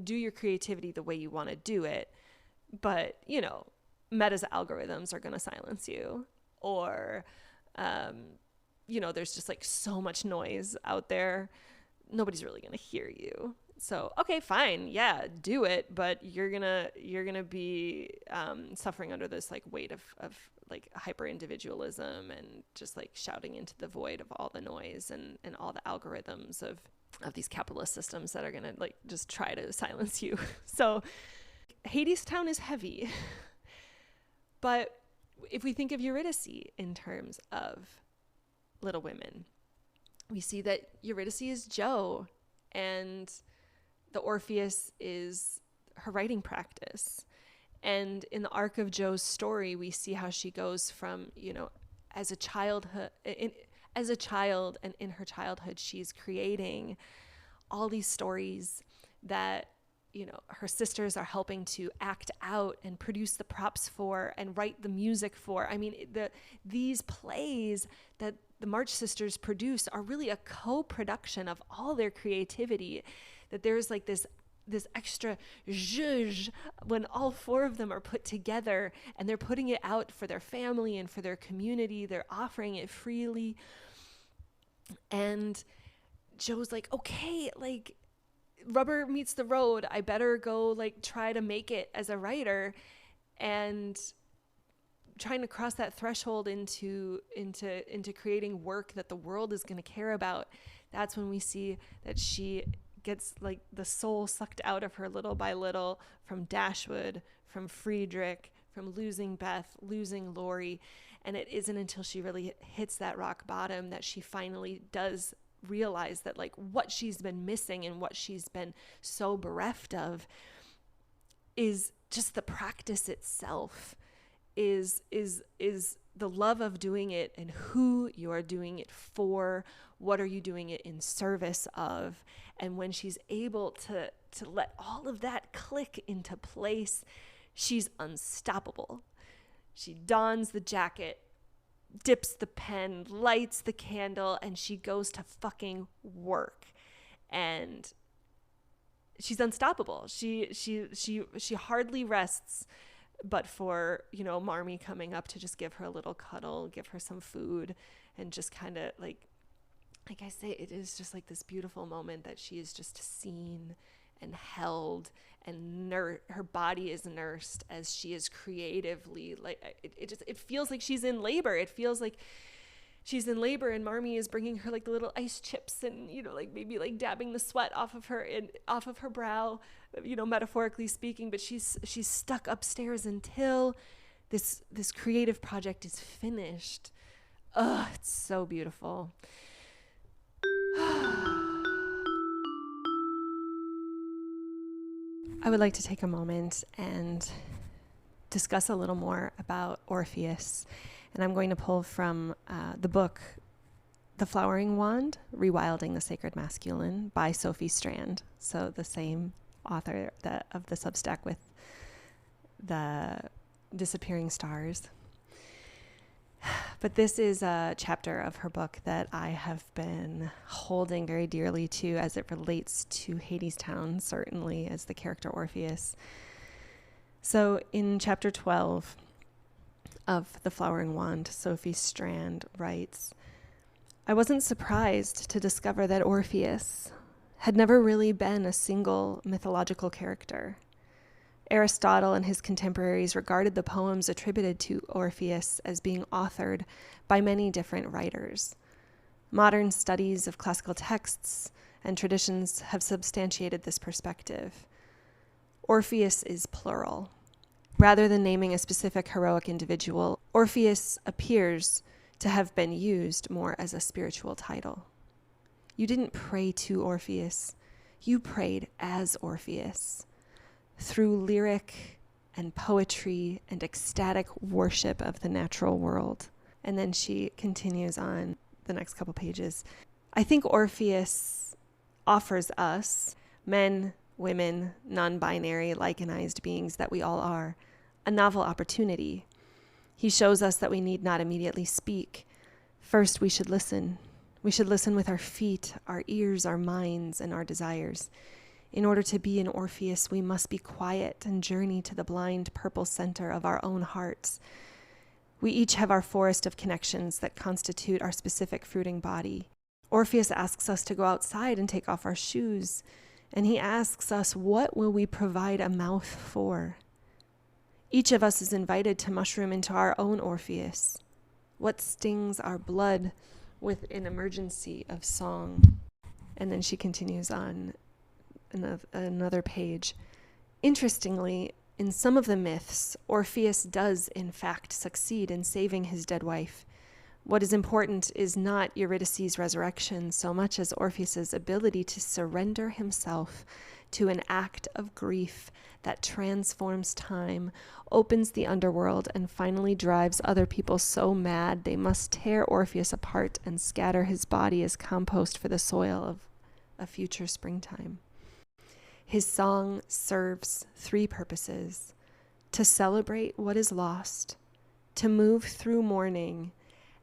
do your creativity the way you want to do it. But, Meta's algorithms are going to silence you. Or, there's just so much noise out there. Nobody's really going to hear you. So, okay, fine. Yeah, do it. But you're going to be suffering under this weight of hyper individualism, and just shouting into the void of all the noise and all the algorithms of these capitalist systems that are going to just try to silence you. So Hadestown is heavy. But if we think of Eurydice in terms of Little Women, we see that Eurydice is Joe, and the Orpheus is her writing practice. And in the arc of Joe's story, we see how she goes from, as a child and in her childhood, she's creating all these stories that, her sisters are helping to act out and produce the props for and write the music for. I mean, these plays that the March Sisters produce are really a co-production of all their creativity, that there's this extra zhuzh when all four of them are put together, and they're putting it out for their family and for their community. They're offering it freely. And Joe's like, okay, rubber meets the road. I better go try to make it as a writer, and trying to cross that threshold into creating work that the world is going to care about. That's when we see that she gets the soul sucked out of her little by little, from Dashwood, from Friedrich, from losing Beth, losing Lori. And it isn't until she really hits that rock bottom that she finally does realize that what she's been missing and what she's been so bereft of is just the practice itself. is the love of doing it and who you are doing it for. What are you doing it in service of? And when she's able to let all of that click into place, she's unstoppable. She dons the jacket, dips the pen, lights the candle, and she goes to fucking work. And she's unstoppable. She hardly rests, but for, Marmee coming up to just give her a little cuddle, give her some food, and just kind of like I say, it is just like this beautiful moment that she is just seen and held, and her body is nursed as she is creatively, like, it feels like she's in labor. It feels like she's in labor, and Marmee is bringing her like the little ice chips and, like maybe like dabbing the sweat off of her brow, metaphorically speaking, but she's stuck upstairs until this creative project is finished. It's so beautiful. I would like to take a moment and discuss a little more about Orpheus. And I'm going to pull from the book, The Flowering Wand, Rewilding the Sacred Masculine by Sophie Strand. So the same author of the Substack with the Disappearing Stars. But this is a chapter of her book that I have been holding very dearly to as it relates to Hadestown, certainly as the character Orpheus. So in chapter 12 of The Flowering Wand, Sophie Strand writes, "I wasn't surprised to discover that Orpheus had never really been a single mythological character. Aristotle and his contemporaries regarded the poems attributed to Orpheus as being authored by many different writers. Modern studies of classical texts and traditions have substantiated this perspective. Orpheus is plural. Rather than naming a specific heroic individual, Orpheus appears to have been used more as a spiritual title. You didn't pray to Orpheus, you prayed as Orpheus. Through lyric and poetry and ecstatic worship of the natural world." And then she continues on the next couple pages. "I think Orpheus offers us, men, women, non-binary, lichenized beings that we all are, a novel opportunity. He shows us that we need not immediately speak. First, we should listen. We should listen with our feet, our ears, our minds, and our desires. In order to be an Orpheus, we must be quiet and journey to the blind purple center of our own hearts. We each have our forest of connections that constitute our specific fruiting body. Orpheus asks us to go outside and take off our shoes, and he asks us, what will we provide a mouth for? Each of us is invited to mushroom into our own Orpheus. What stings our blood with an emergency of song?" And then she continues on another page. "Interestingly, in some of the myths, Orpheus does in fact succeed in saving his dead wife. What is important is not Eurydice's resurrection so much as Orpheus's ability to surrender himself to an act of grief that transforms time, opens the underworld, and finally drives other people so mad they must tear Orpheus apart and scatter his body as compost for the soil of a future springtime. His song serves three purposes: to celebrate what is lost, to move through mourning,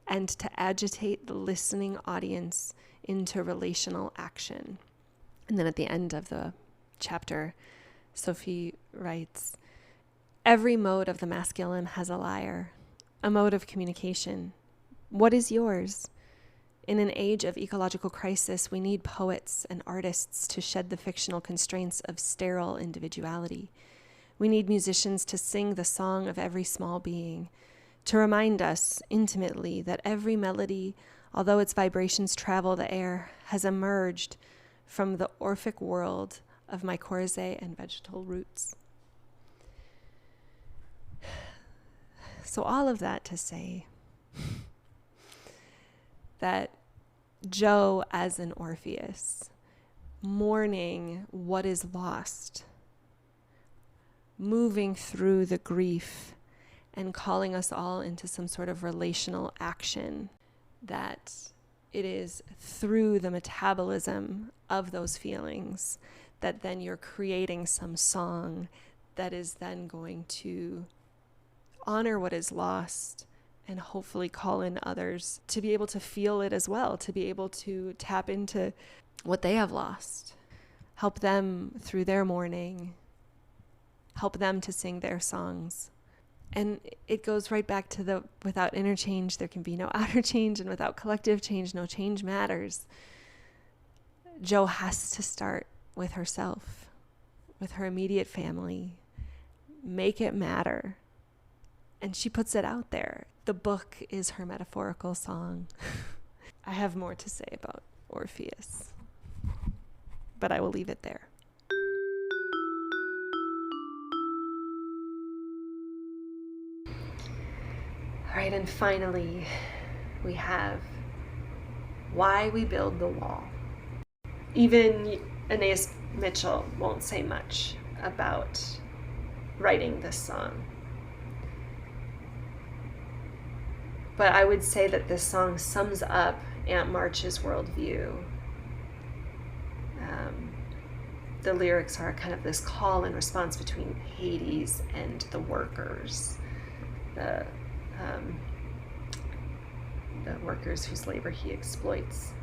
and to agitate the listening audience into relational action." And then at the end of the chapter, Sophie writes, "Every mode of the masculine has a lyre, a mode of communication. What is yours? In an age of ecological crisis, we need poets and artists to shed the fictional constraints of sterile individuality. We need musicians to sing the song of every small being, to remind us intimately that every melody, although its vibrations travel the air, has emerged from the Orphic world of mycorrhizae and vegetal roots." So all of that to say that Jo as an Orpheus, mourning what is lost, moving through the grief, and calling us all into some sort of relational action, that it is through the metabolism of those feelings that then you're creating some song that is then going to honor what is lost and hopefully call in others to be able to feel it as well, to be able to tap into what they have lost, help them through their mourning, help them to sing their songs. And it goes right back to the without inner change, there can be no outer change, and without collective change, no change matters. Jo has to start with herself, with her immediate family, make it matter. And she puts it out there. The book is her metaphorical song. I have more to say about Orpheus, but I will leave it there. All right, and finally, we have why we build the wall. Even Anais Mitchell won't say much about writing this song. But I would say that this song sums up Aunt March's worldview. The lyrics are kind of this call and response between Hades and the workers, the workers whose labor he exploits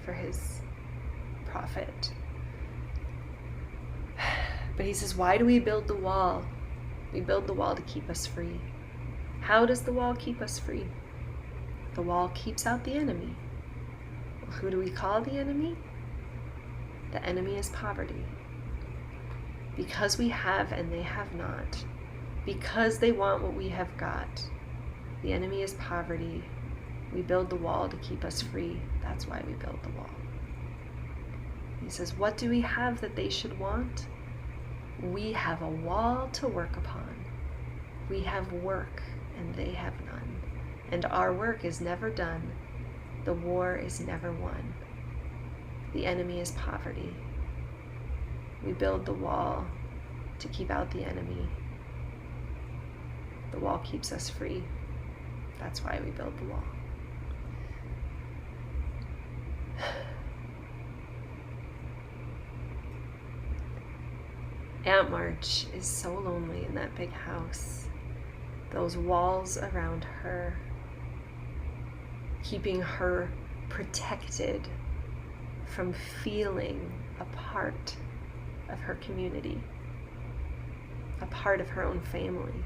for his profit. But he says, why do we build the wall? We build the wall to keep us free. How does the wall keep us free? The wall keeps out the enemy. Well, who do we call the enemy? The enemy is poverty. Because we have and they have not. Because they want what we have got. The enemy is poverty. We build the wall to keep us free. That's why we build the wall. He says, what do we have that they should want? We have a wall to work upon. We have work and they have none. And our work is never done. The war is never won. The enemy is poverty. We build the wall to keep out the enemy. The wall keeps us free. That's why we build the wall. Aunt March is so lonely in that big house. Those walls around her, keeping her protected from feeling a part of her community, a part of her own family.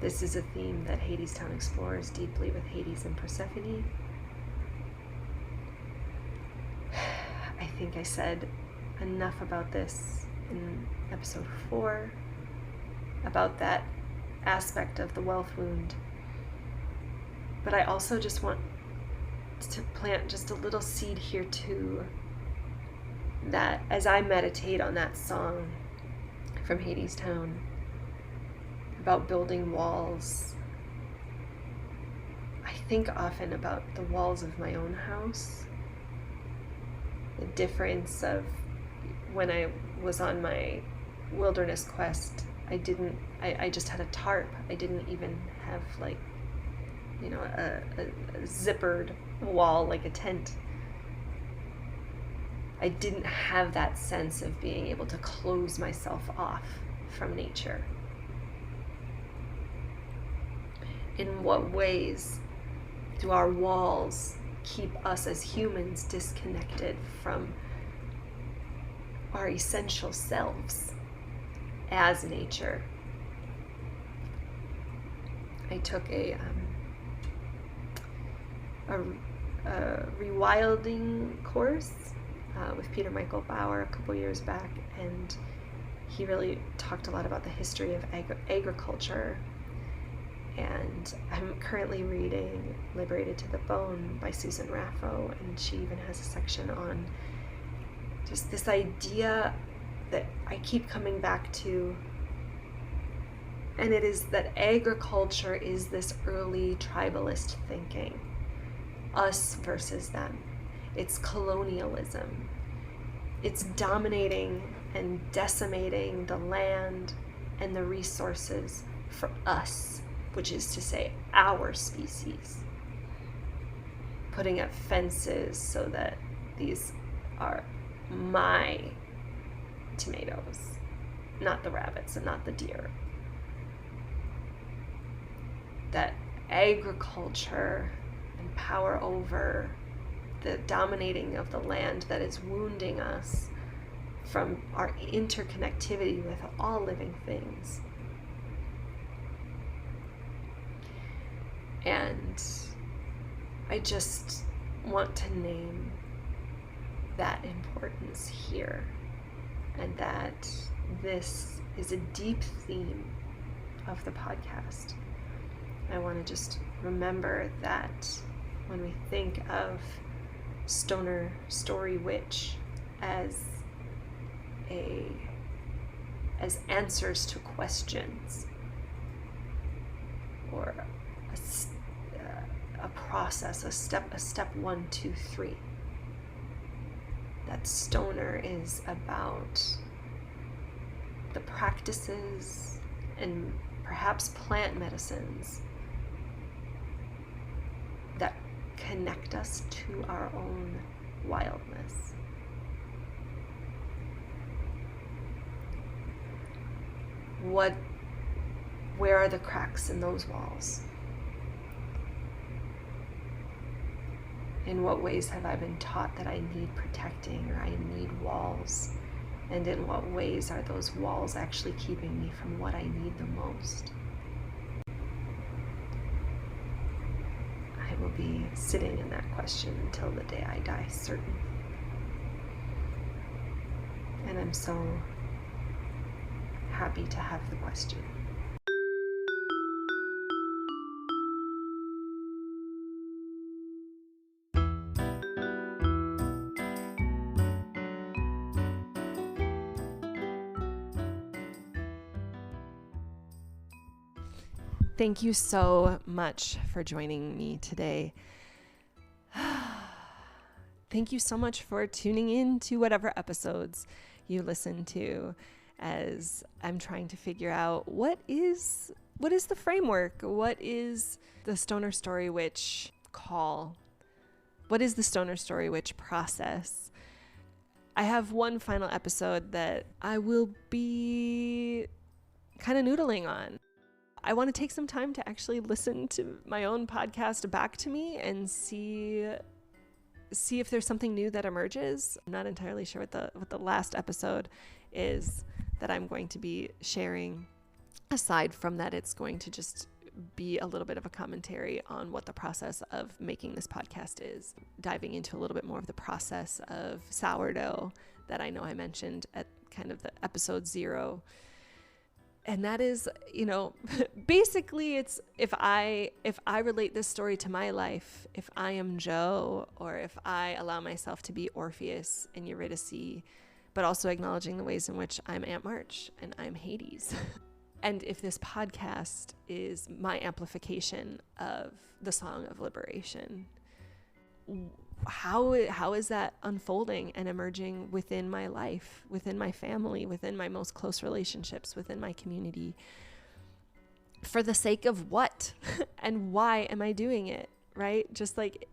This is a theme that Hadestown explores deeply with Hades and Persephone. I think I said enough about this in episode 4, about that aspect of the wealth wound. But I also just want to plant just a little seed here too, that as I meditate on that song from Hadestown about building walls, I think often about the walls of my own house. The difference of when I was on my wilderness quest, I just had a tarp. I didn't even have a zippered wall like a tent. I didn't have that sense of being able to close myself off from nature. In what ways do our walls keep us as humans disconnected from our essential selves as nature? I took a rewilding course with Peter Michael Bauer a couple years back, and he really talked a lot about the history of agriculture. And I'm currently reading Liberated to the Bone by Susan Raffo, and she even has a section on just this idea that I keep coming back to, and it is that agriculture is this early tribalist thinking, us versus them. It's colonialism. It's dominating and decimating the land and the resources for us, which is to say our species. Putting up fences so that these are my tomatoes, not the rabbits and not the deer. That agriculture and power over the dominating of the land that is wounding us from our interconnectivity with all living things. And I just want to name that importance here, and that this is a deep theme of the podcast. I want to just remember that when we think of Stoner Story Witch as answers to questions, or a process, a step 1, 2, 3. That Stoner is about the practices and perhaps plant medicines that connect us to our own wildness. Where are the cracks in those walls? In what ways have I been taught that I need protecting, or I need walls? And in what ways are those walls actually keeping me from what I need the most? I will be sitting in that question until the day I die, certain. And I'm so happy to have the question. Thank you so much for joining me today. Thank you so much for tuning in to whatever episodes you listen to, as I'm trying to figure out what is the framework? What is the Stoner Story Witch call? What is the Stoner Story Witch process? I have one final episode that I will be kind of noodling on. I want to take some time to actually listen to my own podcast back to me and see if there's something new that emerges. I'm not entirely sure what the last episode is that I'm going to be sharing. Aside from that, it's going to just be a little bit of a commentary on what the process of making this podcast is, diving into a little bit more of the process of sourdough that I know I mentioned at kind of the episode 0. And that is, basically it's if I relate this story to my life, if I am Joe, or if I allow myself to be Orpheus and Eurydice, but also acknowledging the ways in which I'm Aunt March and I'm Hades. And if this podcast is my amplification of the song of liberation, how is that unfolding and emerging within my life, within my family, within my most close relationships, within my community? For the sake of what? And why am I doing it? Right? Just like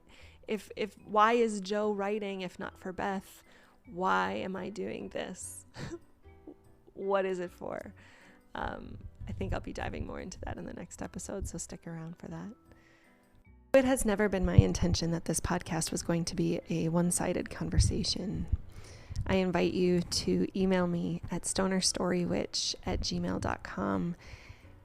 if why is Joe writing if not for Beth? Why am I doing this? What is it for? I think I'll be diving more into that in the next episode, so stick around for that. It has never been my intention that this podcast was going to be a one-sided conversation. I invite you to email me at stonerstorywitch@gmail.com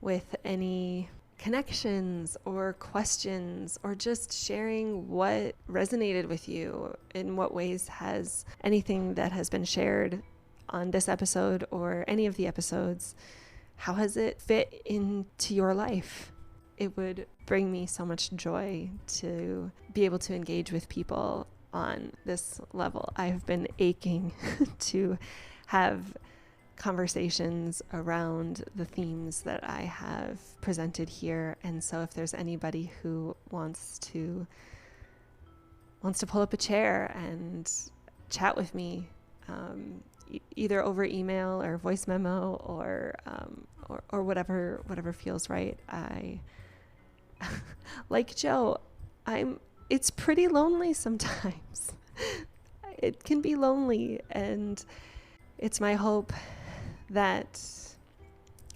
with any connections or questions, or just sharing what resonated with you. In what ways has anything that has been shared on this episode or any of the episodes, how has it fit into your life? It would bring me so much joy to be able to engage with people on this level. I've been aching to have conversations around the themes that I have presented here. And so if there's anybody who wants to pull up a chair and chat with me, either over email or voice memo or whatever feels right. I like Joe, it's pretty lonely sometimes. It can be lonely, and it's my hope that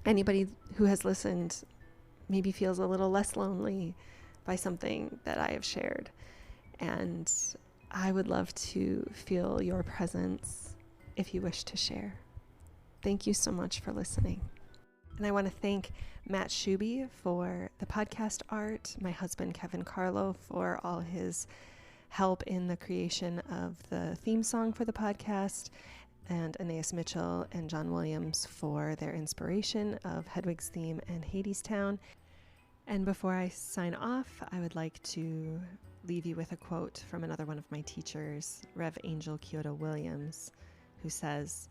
anybody who has listened maybe feels a little less lonely by something that I have shared. And I would love to feel your presence if you wish to share. Thank you so much for listening. And I want to thank Matt Shuby for the podcast art, my husband Kevin Carlo for all his help in the creation of the theme song for the podcast, and Anais Mitchell and John Williams for their inspiration of Hedwig's theme and Hadestown. And before I sign off, I would like to leave you with a quote from another one of my teachers, Rev. Angel Kyoto Williams, who says,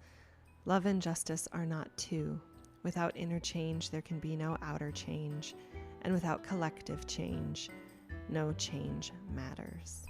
"Love and justice are not two. Without inner change, there can be no outer change. And without collective change, no change matters."